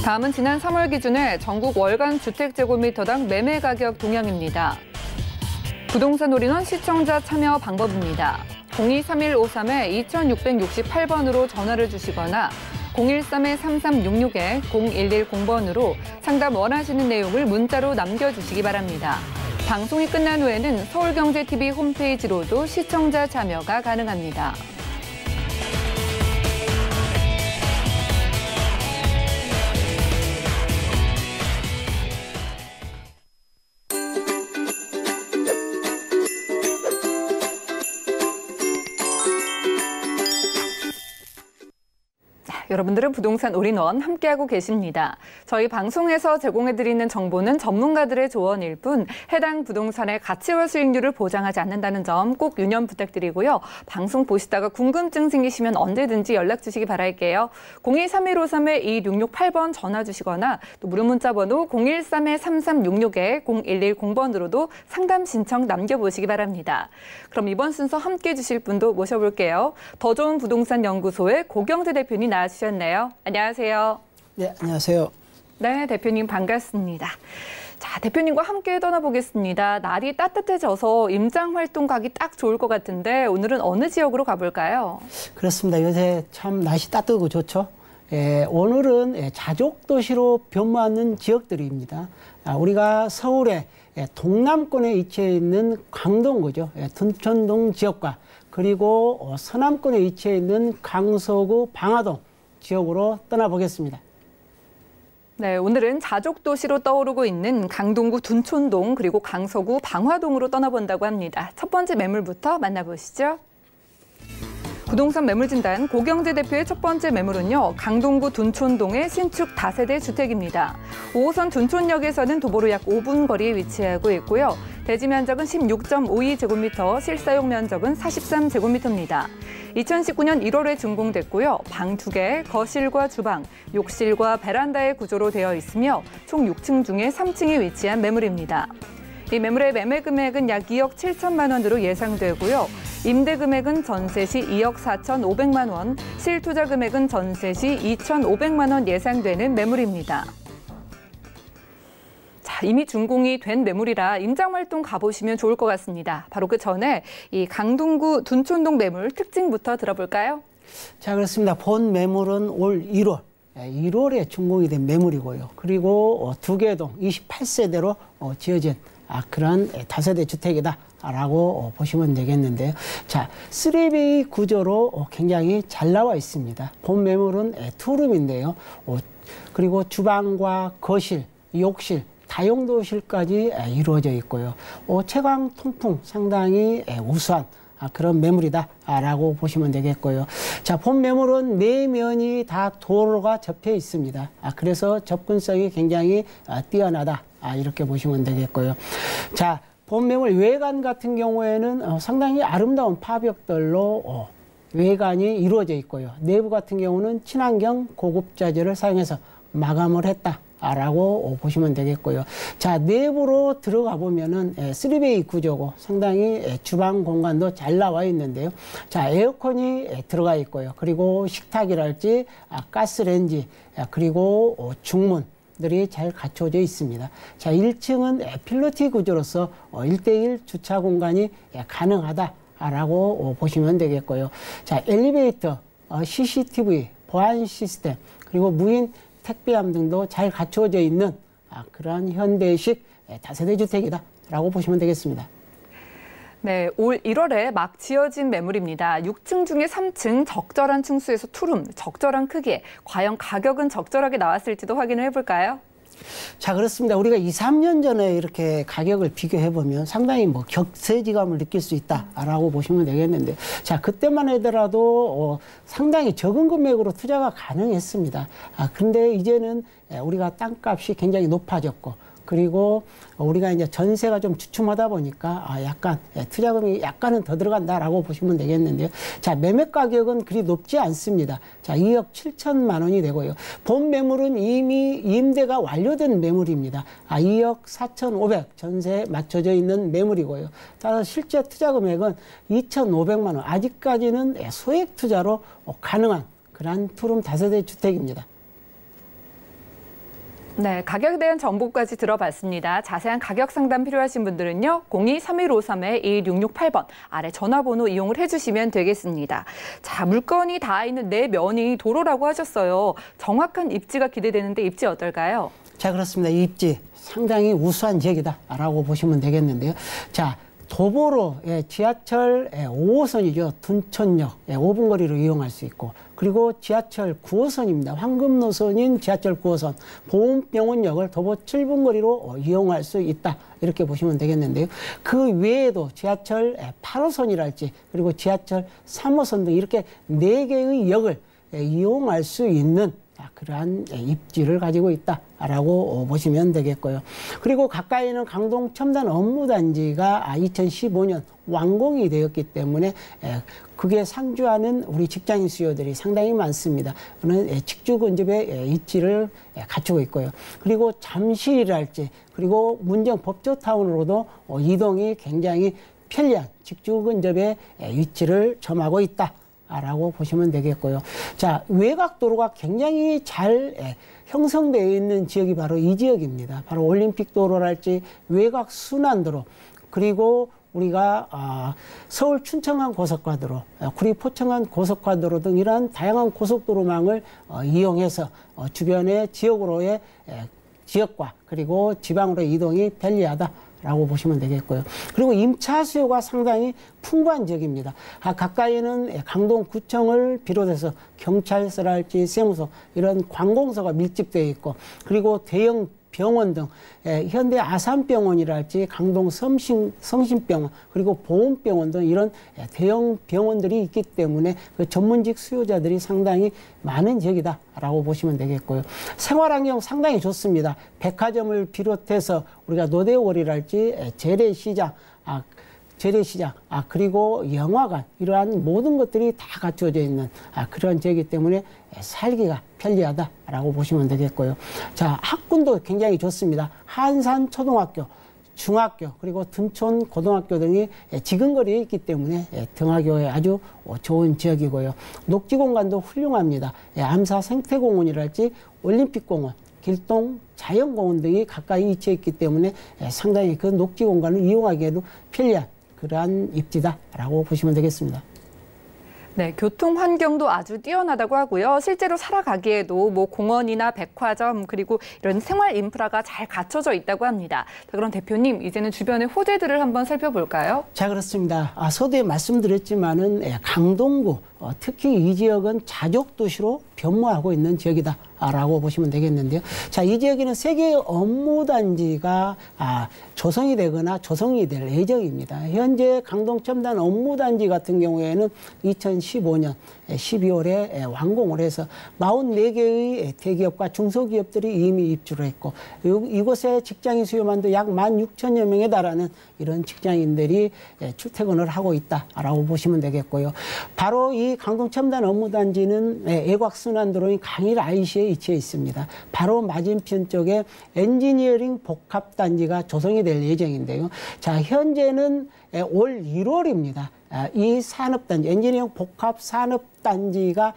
다음은 지난 3월 기준의 전국 월간 주택제곱미터당 매매 가격 동향입니다. 부동산 올인원 시청자 참여 방법입니다. 02-3153-2668번으로 전화를 주시거나 013-3366-0110번으로 상담 원하시는 내용을 문자로 남겨주시기 바랍니다. 방송이 끝난 후에는 서울경제TV 홈페이지로도 시청자 참여가 가능합니다. 여러분들은 부동산 올인원 함께하고 계십니다. 저희 방송에서 제공해드리는 정보는 전문가들의 조언일 뿐 해당 부동산의 가치와 수익률을 보장하지 않는다는 점 꼭 유념 부탁드리고요. 방송 보시다가 궁금증 생기시면 언제든지 연락 주시기 바랄게요. 02-3153-2668번 전화 주시거나 또 무료 문자 번호 013-3366-0110번으로도 상담 신청 남겨보시기 바랍니다. 그럼 이번 순서 함께해 주실 분도 모셔볼게요. 더 좋은 부동산 연구소의 고경재 대표님 나와주셨네요. 안녕하세요. 네, 안녕하세요. 네, 대표님 반갑습니다. 자, 대표님과 함께 떠나보겠습니다. 날이 따뜻해져서 임장 활동 가기 딱 좋을 것 같은데 오늘은 어느 지역으로 가볼까요? 그렇습니다. 요새 참 날씨 따뜻하고 좋죠. 오늘은 자족도시로 변모하는 지역들입니다. 우리가 서울의 동남권에 위치해 있는 강동구죠. 둔촌동 지역과 그리고 서남권에 위치해 있는 강서구 방화동 지역으로 떠나보겠습니다. 네, 오늘은 자족도시로 떠오르고 있는 강동구 둔촌동 그리고 강서구 방화동으로 떠나본다고 합니다. 첫 번째 매물부터 만나보시죠. 부동산 매물진단 고경재 대표의 첫 번째 매물은요. 강동구 둔촌동의 신축 다세대 주택입니다. 5호선 둔촌역에서는 도보로 약 5분 거리에 위치하고 있고요. 대지 면적은 16.52제곱미터, 실사용 면적은 43제곱미터입니다. 2019년 1월에 준공됐고요. 방 2개, 거실과 주방, 욕실과 베란다의 구조로 되어 있으며 총 6층 중에 3층에 위치한 매물입니다. 이 매물의 매매 금액은 약 2억 7천만 원으로 예상되고요. 임대 금액은 전세 시 2억 4,500만 원, 실투자 금액은 전세 시 2,500만 원 예상되는 매물입니다. 자, 이미 준공이 된 매물이라 임장 활동 가보시면 좋을 것 같습니다. 바로 그 전에 이 강동구 둔촌동 매물 특징부터 들어볼까요? 자, 그렇습니다. 본 매물은 올 1월에 준공이 된 매물이고요. 그리고 2개동 28세대로 지어진 그런 다세대 주택이다라고 보시면 되겠는데요. 자, 3베이 구조로 굉장히 잘 나와 있습니다. 본 매물은 투룸인데요. 그리고 주방과 거실, 욕실, 다용도실까지 이루어져 있고요. 채광 통풍 상당히 우수한 그런 매물이다라고 보시면 되겠고요. 자, 본 매물은 내면이 다 도로가 접해 있습니다. 그래서 접근성이 굉장히 뛰어나다. 이렇게 보시면 되겠고요. 자, 본 매물 외관 같은 경우에는 상당히 아름다운 파벽들로 외관이 이루어져 있고요. 내부 같은 경우는 친환경 고급 자재를 사용해서 마감을 했다라고 보시면 되겠고요. 자, 내부로 들어가 보면은 3베이 구조고 상당히 주방 공간도 잘 나와 있는데요. 자, 에어컨이 들어가 있고요. 그리고 식탁이랄지 가스레인지 그리고 중문 들이 잘 갖춰져 있습니다. 자, 1층은 필로티 구조로서 1:1 주차 공간이 가능하다라고 보시면 되겠고요. 자, 엘리베이터, CCTV, 보안 시스템, 그리고 무인 택배함 등도 잘 갖춰져 있는 그런 현대식 다세대 주택이다라고 보시면 되겠습니다. 네, 올 1월에 막 지어진 매물입니다. 6층 중에 3층 적절한 층수에서 투룸, 적절한 크기에 과연 가격은 적절하게 나왔을지도 확인을 해볼까요? 자, 그렇습니다. 우리가 2, 3년 전에 이렇게 가격을 비교해보면 상당히 격세지감을 느낄 수 있다라고 보시면 되겠는데, 자, 그때만 하더라도 상당히 적은 금액으로 투자가 가능했습니다. 근데 이제는 우리가 땅값이 굉장히 높아졌고, 그리고 우리가 이제 전세가 좀 주춤하다 보니까 약간 투자금이 약간은 더 들어간다라고 보시면 되겠는데요. 자, 매매 가격은 그리 높지 않습니다. 자, 2억 7천만 원이 되고요. 본 매물은 이미 임대가 완료된 매물입니다. 2억 4,500 전세에 맞춰져 있는 매물이고요. 따라서 실제 투자 금액은 2,500만 원. 아직까지는 소액 투자로 가능한 그런 투룸 다세대 주택입니다. 네, 가격에 대한 정보까지 들어봤습니다. 자세한 가격 상담 필요하신 분들은요. 02-3153-1668번 아래 전화번호 이용을 해주시면 되겠습니다. 자, 물건이 닿아 있는 네 면이 도로라고 하셨어요. 정확한 입지가 기대되는데 입지 어떨까요? 자, 그렇습니다. 이 입지 상당히 우수한 지역이다라고 보시면 되겠는데요. 자, 도보로 지하철 5호선이죠. 둔촌역 5분 거리로 이용할 수 있고, 그리고 지하철 9호선입니다. 황금 노선인 지하철 9호선 보훈병원역을 도보 7분 거리로 이용할 수 있다. 이렇게 보시면 되겠는데요. 그 외에도 지하철 8호선이랄지 그리고 지하철 3호선 등 이렇게 4개의 역을 이용할 수 있는 그러한 입지를 가지고 있다라고 보시면 되겠고요. 그리고 가까이는 강동 첨단 업무단지가 2015년 완공이 되었기 때문에 그게 상주하는 우리 직장인 수요들이 상당히 많습니다. 그는 직주 근접의 입지를 갖추고 있고요. 그리고 잠실이랄지 그리고 문정 법조타운으로도 이동이 굉장히 편리한 직주 근접의 위치를 점하고 있다. 라고 보시면 되겠고요. 자, 외곽도로가 굉장히 잘 형성되어 있는 지역이 바로 이 지역입니다. 바로 올림픽도로랄지 외곽 순환도로 그리고 우리가 서울 춘천간 고속화도로, 구리 포천간 고속화도로 등 이러한 다양한 고속도로망을 이용해서 주변의 지역으로의 지역과 그리고 지방으로 이동이 편리하다. 라고 보시면 되겠고요. 그리고 임차 수요가 상당히 풍부한 지역입니다. 가까이는 강동구청을 비롯해서 경찰서랄지 세무서 이런 관공서가 밀집되어 있고 그리고 대형 병원 등 현대 아산병원이랄지 강동 성심병원 그리고 보훈병원 등 이런 대형 병원들이 있기 때문에 그 전문직 수요자들이 상당히 많은 지역이다라고 보시면 되겠고요. 생활환경 상당히 좋습니다. 백화점을 비롯해서 우리가 노대월이랄지 재래시장 그리고 영화관 이러한 모든 것들이 다 갖춰져 있는 그런 지역이기 때문에 살기가 편리하다라고 보시면 되겠고요. 자, 학군도 굉장히 좋습니다. 한산초등학교, 중학교 그리고 둔촌 고등학교 등이 지근거리에 있기 때문에 등하교에 아주 좋은 지역이고요. 녹지공간도 훌륭합니다. 암사 생태공원이랄지 올림픽공원 길동 자연공원 등이 가까이 위치해 있기 때문에 상당히 그 녹지공간을 이용하기에도 편리한 그러한 입지다라고 보시면 되겠습니다. 네, 교통 환경도 아주 뛰어나다고 하고요. 실제로 살아가기에도 뭐 공원이나 백화점 그리고 이런 생활 인프라가 잘 갖춰져 있다고 합니다. 자, 그럼 대표님 이제는 주변의 호재들을 한번 살펴볼까요? 자, 그렇습니다. 서두에 말씀드렸지만은 강동구 특히 이 지역은 자족 도시로 변모하고 있는 지역이다. 라고 보시면 되겠는데요. 자, 이 지역에는 세 개의 업무단지가 조성이 되거나 조성이 될 예정입니다. 현재 강동 첨단 업무단지 같은 경우에는 2015년 12월에 완공을 해서 44개의 대기업과 중소기업들이 이미 입주를 했고 이곳에 직장인 수요만도 약 16,000여 명에 달하는 이런 직장인들이 출퇴근을 하고 있다라고 보시면 되겠고요. 바로 이 강동 첨단 업무단지는 애곽순환도로인 강일 IC에 위치해 있습니다. 바로 맞은편 쪽에 엔지니어링 복합단지가 조성이 될 예정인데요. 자, 현재는 올 1월입니다. 이 산업단지, 엔지니어링 복합산업단지가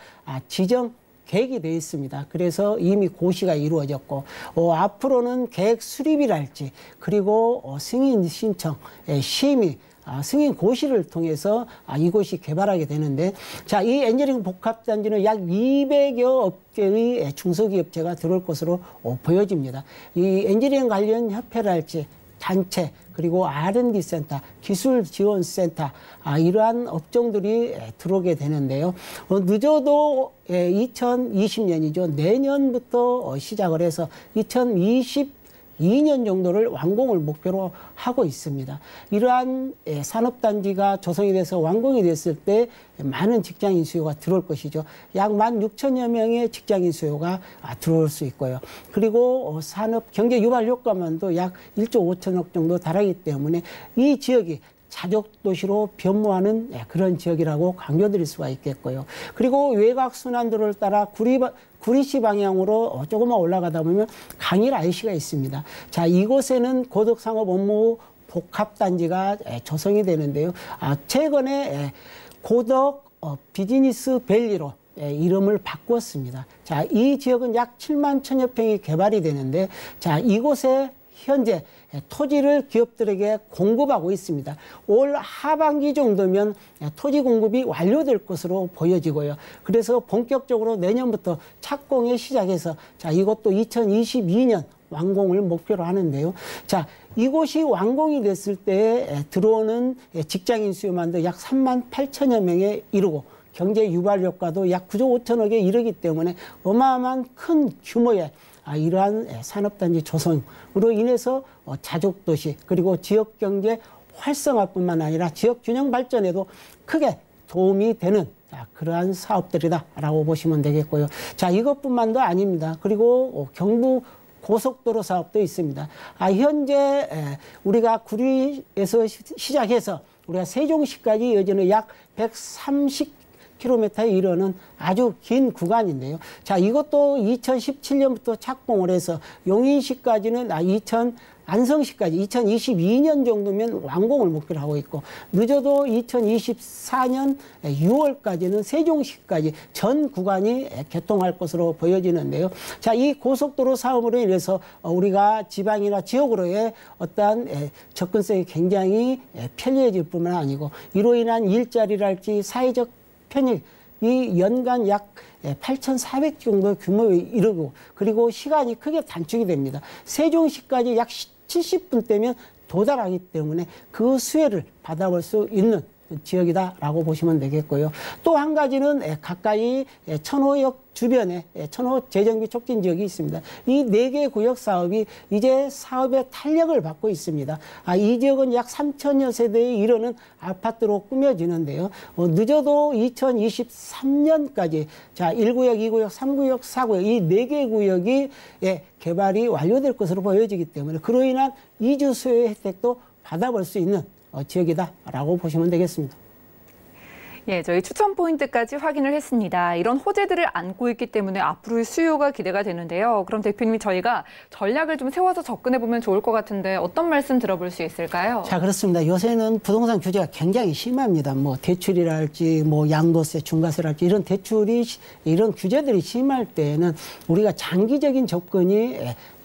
지정 계획이 되어 있습니다. 그래서 이미 고시가 이루어졌고 앞으로는 계획 수립이랄지 그리고 승인 신청, 심의 승인 고시를 통해서 이곳이 개발하게 되는데 자, 이 엔지니어링 복합단지는 약 200여 업계의 중소기업체가 들어올 것으로 보여집니다. 이 엔지니어링 관련 협회랄지 단체 그리고 R&D 센터, 기술지원센터 이러한 업종들이 들어오게 되는데요. 늦어도 2020년이죠. 내년부터 시작을 해서 2022년 정도를 완공을 목표로 하고 있습니다. 이러한 산업단지가 조성이 돼서 완공이 됐을 때 많은 직장인 수요가 들어올 것이죠. 약 16,000여 명의 직장인 수요가 들어올 수 있고요. 그리고 산업 경제 유발 효과만도 약 1조 5천억 정도 달하기 때문에 이 지역이 자족도시로 변모하는 그런 지역이라고 강조드릴 수가 있겠고요. 그리고 외곽순환도로를 따라 구리시 방향으로 조금만 올라가다 보면 강일 IC가 있습니다. 자, 이곳에는 고덕상업 업무 복합단지가 조성이 되는데요. 최근에 고덕 비즈니스 밸리로 이름을 바꾸었습니다. 자, 이 지역은 약 7만 1,000여 평이 개발이 되는데 자, 이곳에 현재 토지를 기업들에게 공급하고 있습니다. 올 하반기 정도면 토지 공급이 완료될 것으로 보여지고요. 그래서 본격적으로 내년부터 착공에 시작해서 자, 이것도 2022년 완공을 목표로 하는데요. 자, 이곳이 완공이 됐을 때 들어오는 직장인 수요만도 약 3만 8천여 명에 이르고 경제 유발 효과도 약 9조 5천억에 이르기 때문에 어마어마한 큰 규모의 이러한 산업단지 조성으로 인해서 자족도시 그리고 지역경제 활성화뿐만 아니라 지역균형 발전에도 크게 도움이 되는 자, 그러한 사업들이다라고 보시면 되겠고요. 자, 이것뿐만도 아닙니다. 그리고 경부 고속도로 사업도 있습니다. 현재 우리가 구리에서 시작해서 우리가 세종시까지 이어지는 약 130km에 이르는 아주 긴 구간인데요. 자, 이것도 2017년부터 착공을 해서 용인시까지는 안성시까지 2022년 정도면 완공을 목표로 하고 있고, 늦어도 2024년 6월까지는 세종시까지 전 구간이 개통할 것으로 보여지는데요. 자, 이 고속도로 사업으로 인해서 우리가 지방이나 지역으로의 어떠한 접근성이 굉장히 편리해질 뿐만 아니고, 이로 인한 일자리랄지 사회적 편익, 이 연간 약 8,400 정도 규모에 이르고, 그리고 시간이 크게 단축이 됩니다. 세종시까지 약 70분대면 도달하기 때문에 그 수혜를 받아볼 수 있는 지역이다라고 보시면 되겠고요. 또 한 가지는 가까이 천호역 주변에 천호 재정비 촉진 지역이 있습니다. 이 4개 구역 사업이 이제 사업의 탄력을 받고 있습니다. 이 지역은 약 3,000여 세대에 이르는 아파트로 꾸며지는데요. 늦어도 2023년까지 자 1구역, 2구역, 3구역, 4구역 이 4개 구역이 개발이 완료될 것으로 보여지기 때문에 그로 인한 이주 수요 혜택도 받아볼 수 있는 지역이다라고 보시면 되겠습니다. 예, 저희 추천 포인트까지 확인을 했습니다. 이런 호재들을 안고 있기 때문에 앞으로의 수요가 기대가 되는데요. 그럼 대표님이 저희가 전략을 좀 세워서 접근해보면 좋을 것 같은데 어떤 말씀 들어볼 수 있을까요? 자, 그렇습니다. 요새는 부동산 규제가 굉장히 심합니다. 뭐 대출이랄지 뭐 양도세, 중과세랄지 이런 규제들이 심할 때에는 우리가 장기적인 접근이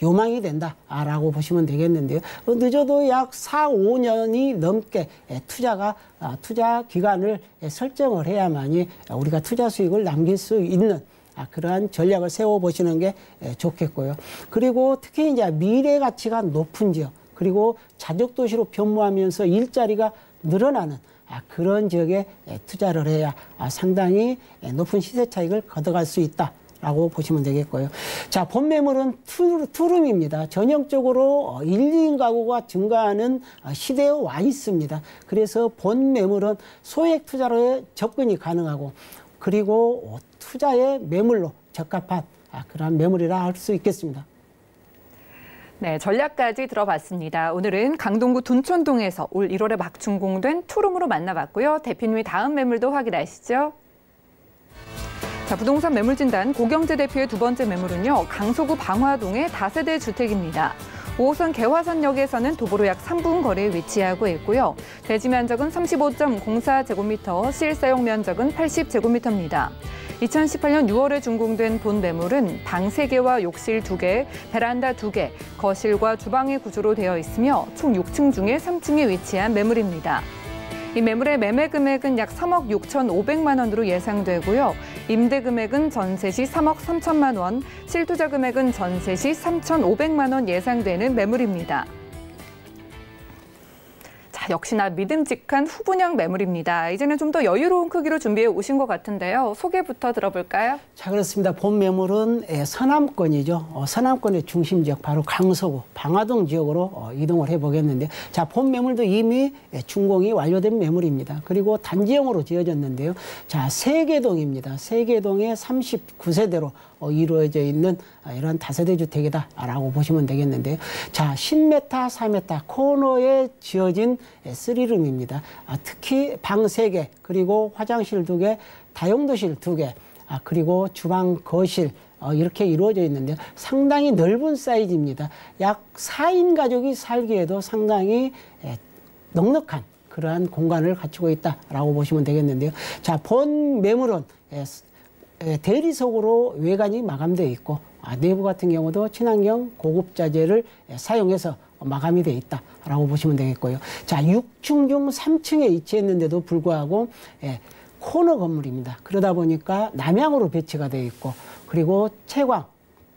요망이 된다라고 보시면 되겠는데요. 늦어도 약 4, 5년이 넘게 투자 기간을 설정을 해야만이 우리가 투자 수익을 남길 수 있는 그러한 전략을 세워보시는 게 좋겠고요. 그리고 특히 이제 미래 가치가 높은 지역, 그리고 자족도시로 변모하면서 일자리가 늘어나는 그런 지역에 투자를 해야 상당히 높은 시세 차익을 거둬갈 수 있다. 라고 보시면 되겠고요. 자, 본 매물은 투룸입니다. 전형적으로 1, 2인 가구가 증가하는 시대에 와 있습니다. 그래서 본 매물은 소액 투자로 접근이 가능하고, 그리고 투자의 매물로 적합한 그런 매물이라 할 수 있겠습니다. 네, 전략까지 들어봤습니다. 오늘은 강동구 둔촌동에서 올 1월에 막 준공된 투룸으로 만나봤고요. 대표님의 다음 매물도 확인하시죠. 자, 부동산 매물진단 고경재 대표의 두 번째 매물은요, 강서구 방화동의 다세대 주택입니다. 5호선 개화선역에서는 도보로 약 3분 거리에 위치하고 있고요. 대지 면적은 35.04제곱미터, 실사용 면적은 80제곱미터입니다. 2018년 6월에 준공된 본 매물은 방 3개와 욕실 2개, 베란다 2개, 거실과 주방의 구조로 되어 있으며 총 6층 중에 3층에 위치한 매물입니다. 이 매물의 매매 금액은 약 3억 6,500만 원으로 예상되고요. 임대 금액은 전세 시 3억 3천만 원, 실투자 금액은 전세 시 3,500만 원 예상되는 매물입니다. 자, 역시나 믿음직한 후분양 매물입니다. 이제는 좀 더 여유로운 크기로 준비해 오신 것 같은데요. 소개부터 들어볼까요? 자, 그렇습니다. 본 매물은 서남권이죠. 서남권의 중심 지역, 바로 강서구, 방화동 지역으로 이동을 해보겠는데, 자, 본 매물도 이미 준공이 완료된 매물입니다. 그리고 단지형으로 지어졌는데요. 자, 세계동입니다. 세계동의 39세대로 이루어져 있는 이런 다세대 주택이다라고 보시면 되겠는데요. 자, 10m, 4m 코너에 지어진 3룸입니다. 특히 방 3개, 그리고 화장실 2개, 다용도실 2개, 그리고 주방, 거실 이렇게 이루어져 있는데요. 상당히 넓은 사이즈입니다. 약 4인 가족이 살기에도 상당히 넉넉한 그러한 공간을 갖추고 있다라고 보시면 되겠는데요. 자, 본 매물은 대리석으로 외관이 마감되어 있고, 내부 같은 경우도 친환경 고급 자재를 사용해서 마감이 되어 있다라고 보시면 되겠고요. 자, 6층 중 3층에 위치했는데도 불구하고 코너 건물입니다. 그러다 보니까 남향으로 배치가 되어 있고, 그리고 채광,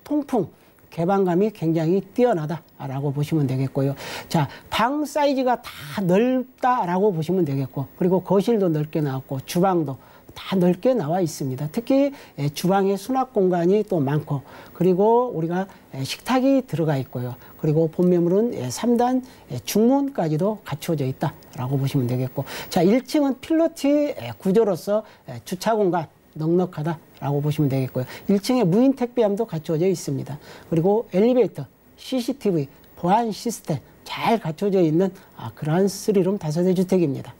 통풍, 개방감이 굉장히 뛰어나다라고 보시면 되겠고요. 자, 방 사이즈가 다 넓다라고 보시면 되겠고, 그리고 거실도 넓게 나왔고, 주방도 다 넓게 나와 있습니다. 특히 주방에 수납 공간이 또 많고, 그리고 우리가 식탁이 들어가 있고요. 그리고 본매물은 3단 중문까지도 갖추어져 있다라고 보시면 되겠고, 자, 1층은 필로티 구조로서 주차 공간 넉넉하다라고 보시면 되겠고요. 1층에 무인 택배함도 갖추어져 있습니다. 그리고 엘리베이터, CCTV, 보안 시스템 잘 갖춰져 있는 그러한 3룸 다세대 주택입니다.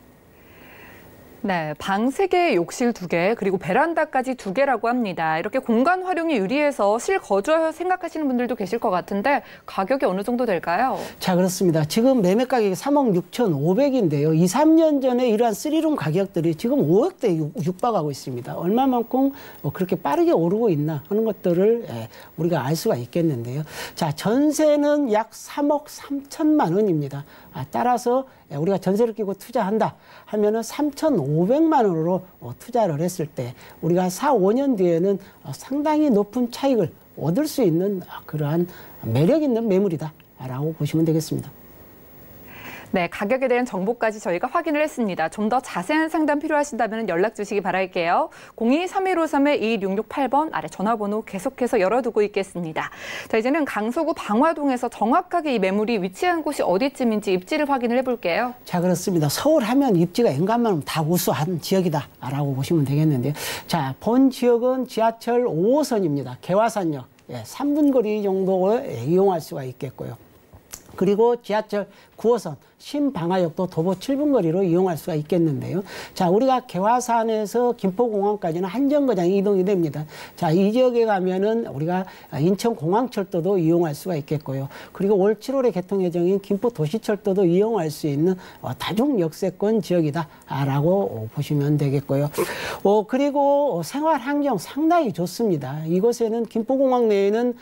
네, 방 3개, 욕실 2개, 그리고 베란다까지 2개라고 합니다. 이렇게 공간 활용이 유리해서 실거주 생각하시는 분들도 계실 것 같은데 가격이 어느 정도 될까요? 자, 그렇습니다. 지금 매매 가격이 3억 6,500인데요. 2, 3년 전에 이러한 3룸 가격들이 지금 5억대에 육박하고 있습니다. 얼마만큼 그렇게 빠르게 오르고 있나 하는 것들을 우리가 알 수가 있겠는데요. 자, 전세는 약 3억 3천만 원입니다. 따라서 우리가 전세를 끼고 투자한다 하면은 3,500만 원으로 투자를 했을 때 우리가 4, 5년 뒤에는 상당히 높은 차익을 얻을 수 있는 그러한 매력 있는 매물이다라고 보시면 되겠습니다. 네, 가격에 대한 정보까지 저희가 확인을 했습니다. 좀 더 자세한 상담 필요하신다면 연락 주시기 바랄게요. 02-3153-2668번 아래 전화번호 계속해서 열어두고 있겠습니다. 자, 이제는 강서구 방화동에서 정확하게 이 매물이 위치한 곳이 어디쯤인지 입지를 확인을 해볼게요. 자, 그렇습니다. 서울 하면 입지가 엔간만하면 다 우수한 지역이다라고 보시면 되겠는데요. 자, 본 지역은 지하철 5호선입니다. 개화산역 3분 거리 정도 이용할 수가 있겠고요. 그리고 지하철 9호선 신방화역도 도보 7분 거리로 이용할 수가 있겠는데요. 자, 우리가 개화산에서 김포공항까지는 한정거장이 이동이 됩니다. 자, 이 지역에 가면은 우리가 인천공항철도도 이용할 수가 있겠고요. 그리고 올 7월에 개통 예정인 김포도시철도도 이용할 수 있는 다중역세권 지역이다라고 보시면 되겠고요. 그리고 생활 환경 상당히 좋습니다. 이곳에는 김포공항 내에는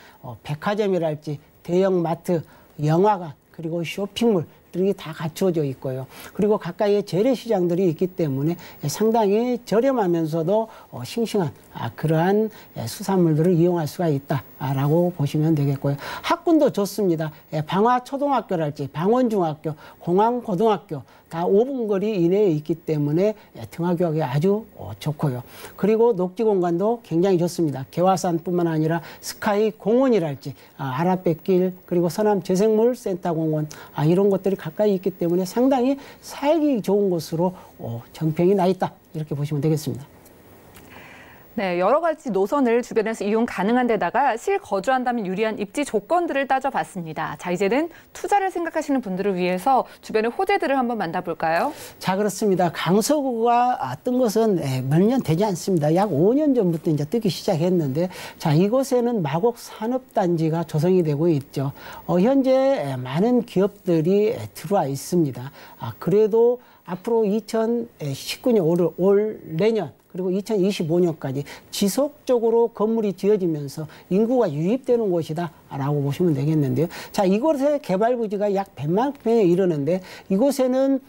백화점이랄지 대형 마트, 영화관, 그리고 쇼핑몰 들이 다 갖추어져 있고요. 그리고 가까이에 재래시장들이 있기 때문에 상당히 저렴하면서도 싱싱한 그러한 수산물들을 이용할 수가 있다라고 보시면 되겠고요. 학군도 좋습니다. 방화초등학교랄지 방원중학교, 공항고등학교 다 5분 거리 이내에 있기 때문에 등하교하기 아주 좋고요. 그리고 녹지 공간도 굉장히 좋습니다. 개화산뿐만 아니라 스카이 공원이랄지 아라뱃길, 그리고 서남 재생물 센터 공원 이런 것들이 가까이 있기 때문에 상당히 살기 좋은 곳으로 정평이 나 있다, 이렇게 보시면 되겠습니다. 네, 여러 가지 노선을 주변에서 이용 가능한 데다가 실거주한다면 유리한 입지 조건들을 따져봤습니다. 자, 이제는 투자를 생각하시는 분들을 위해서 주변의 호재들을 한번 만나볼까요? 자, 그렇습니다. 강서구가 뜬 것은 몇 년 되지 않습니다. 약 5년 전부터 이제 뜨기 시작했는데, 자, 이곳에는 마곡 산업단지가 조성이 되고 있죠. 현재 많은 기업들이 들어와 있습니다. 그래도 앞으로 2019년 올 내년 그리고 2025년까지 지속적으로 건물이 지어지면서 인구가 유입되는 곳이다라고 보시면 되겠는데요. 자, 이곳의 개발 부지가 약 100만 평에 이르는데 이곳에는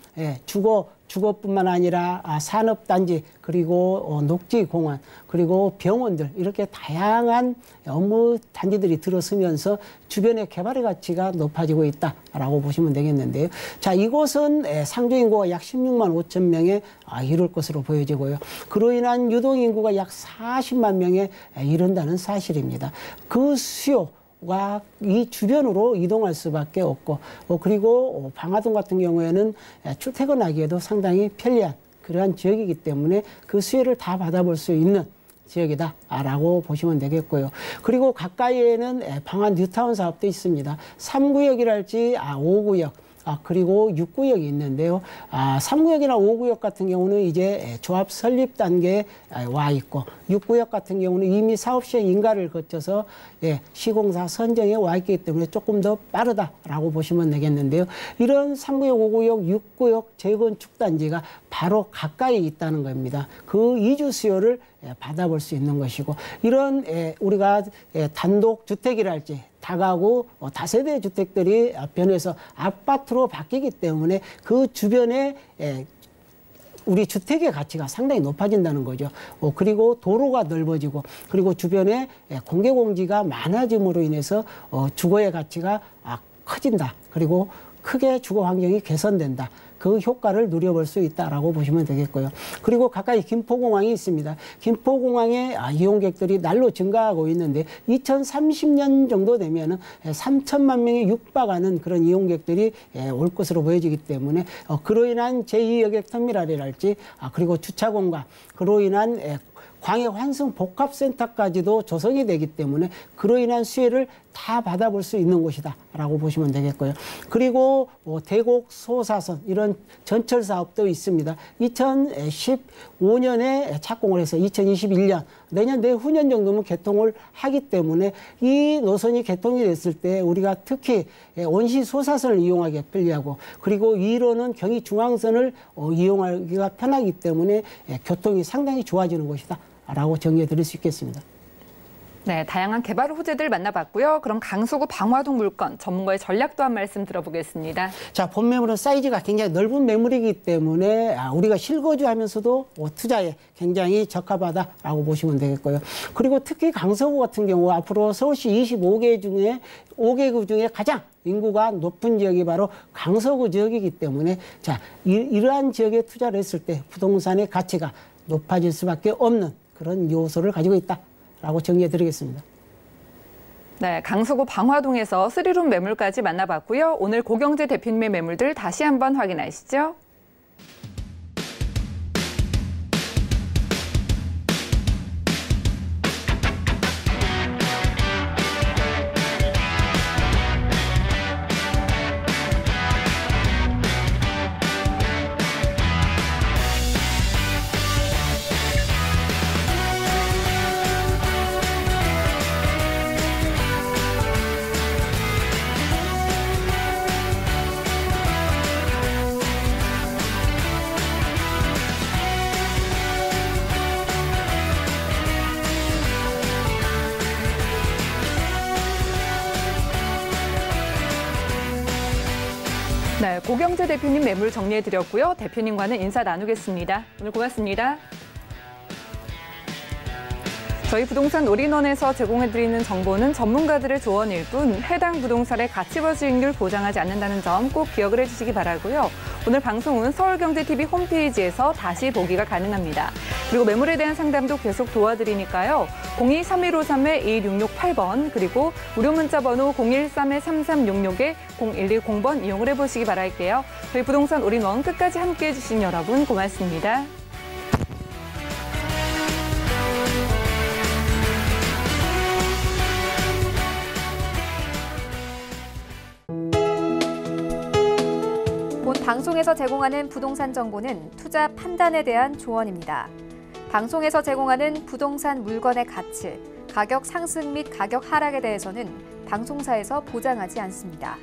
주거뿐만 아니라 산업단지, 그리고 녹지공원, 그리고 병원들, 이렇게 다양한 업무 단지들이 들어서면서 주변의 개발의 가치가 높아지고 있다라고 보시면 되겠는데요. 자, 이곳은 상주인구가 약 16만 5천 명에 이를 것으로 보여지고요. 그로 인한 유동인구가 약 40만 명에 이른다는 사실입니다. 그 수요가 이 주변으로 이동할 수밖에 없고, 그리고 방화동 같은 경우에는 출퇴근하기에도 상당히 편리한 그러한 지역이기 때문에 그 수요를 다 받아볼 수 있는 지역이다라고 보시면 되겠고요. 그리고 가까이에는 방화 뉴타운 사업도 있습니다. 3구역이랄지 5구역, 그리고 6구역이 있는데요. 3구역이나 5구역 같은 경우는 이제 조합 설립 단계에 와 있고, 6구역 같은 경우는 이미 사업 시행 인가를 거쳐서 시공사 선정에 와 있기 때문에 조금 더 빠르다라고 보시면 되겠는데요. 이런 3구역, 5구역, 6구역 재건축 단지가 바로 가까이 있다는 겁니다. 그 이주 수요를 받아볼 수 있는 것이고, 이런 우리가 단독 주택이랄지 다가구 다세대 주택들이 변해서 아파트로 바뀌기 때문에 그 주변에 우리 주택의 가치가 상당히 높아진다는 거죠. 그리고 도로가 넓어지고, 그리고 주변에 공개공지가 많아짐으로 인해서 주거의 가치가 커진다. 그리고 크게 주거 환경이 개선된다. 그 효과를 누려볼 수 있다라고 보시면 되겠고요. 그리고 가까이 김포공항이 있습니다. 김포공항에 이용객들이 날로 증가하고 있는데 2030년 정도 되면은 3천만 명이 육박하는 그런 이용객들이 올 것으로 보여지기 때문에 그로 인한 제2여객터미널이랄지 그리고 주차 공간, 그로 인한 광해 환승 복합센터까지도 조성이 되기 때문에 그로 인한 수혜를 다 받아볼 수 있는 곳이다라고 보시면 되겠고요. 그리고 대곡 소사선 이런 전철 사업도 있습니다. 2015년에 착공을 해서 2021년 내년 내후년 정도면 개통을 하기 때문에 이 노선이 개통이 됐을 때 우리가 특히 원시 소사선을 이용하기 편리하고 그리고 위로는 경의 중앙선을 이용하기가 편하기 때문에 교통이 상당히 좋아지는 곳이다. 라고 정리해 드릴 수 있겠습니다. 네, 다양한 개발 호재들 만나봤고요. 그럼 강서구 방화동 물건 전문가의 전략도 한 말씀 들어보겠습니다. 자, 본 매물은 사이즈가 굉장히 넓은 매물이기 때문에 우리가 실거주하면서도 투자에 굉장히 적합하다라고 보시면 되겠고요. 그리고 특히 강서구 같은 경우 앞으로 서울시 25개 중에 5개구 중에 가장 인구가 높은 지역이 바로 강서구 지역이기 때문에 자, 이러한 지역에 투자를 했을 때 부동산의 가치가 높아질 수밖에 없는 그런 요소를 가지고 있다라고 정리해 드리겠습니다. 네, 강서구 방화동에서 3룸 매물까지 만나봤고요. 오늘 고경재 대표님의 매물들 다시 한번 확인하시죠. 네, 고경재 대표님 매물 정리해드렸고요. 대표님과는 인사 나누겠습니다. 오늘 고맙습니다. 저희 부동산 올인원에서 제공해드리는 정보는 전문가들의 조언일 뿐 해당 부동산의 가치와 수익률 보장하지 않는다는 점 꼭 기억을 해주시기 바라고요. 오늘 방송은 서울경제TV 홈페이지에서 다시 보기가 가능합니다. 그리고 매물에 대한 상담도 계속 도와드리니까요. 02-3153-2668번 그리고 무료 문자 번호 013-3366-0110번 이용을 해보시기 바랄게요. 저희 부동산 올인원 끝까지 함께해 주신 여러분 고맙습니다. 본 방송에서 제공하는 부동산 정보는 투자 판단에 대한 조언입니다. 방송에서 제공하는 부동산 물건의 가치, 가격 상승 및 가격 하락에 대해서는 방송사에서 보장하지 않습니다.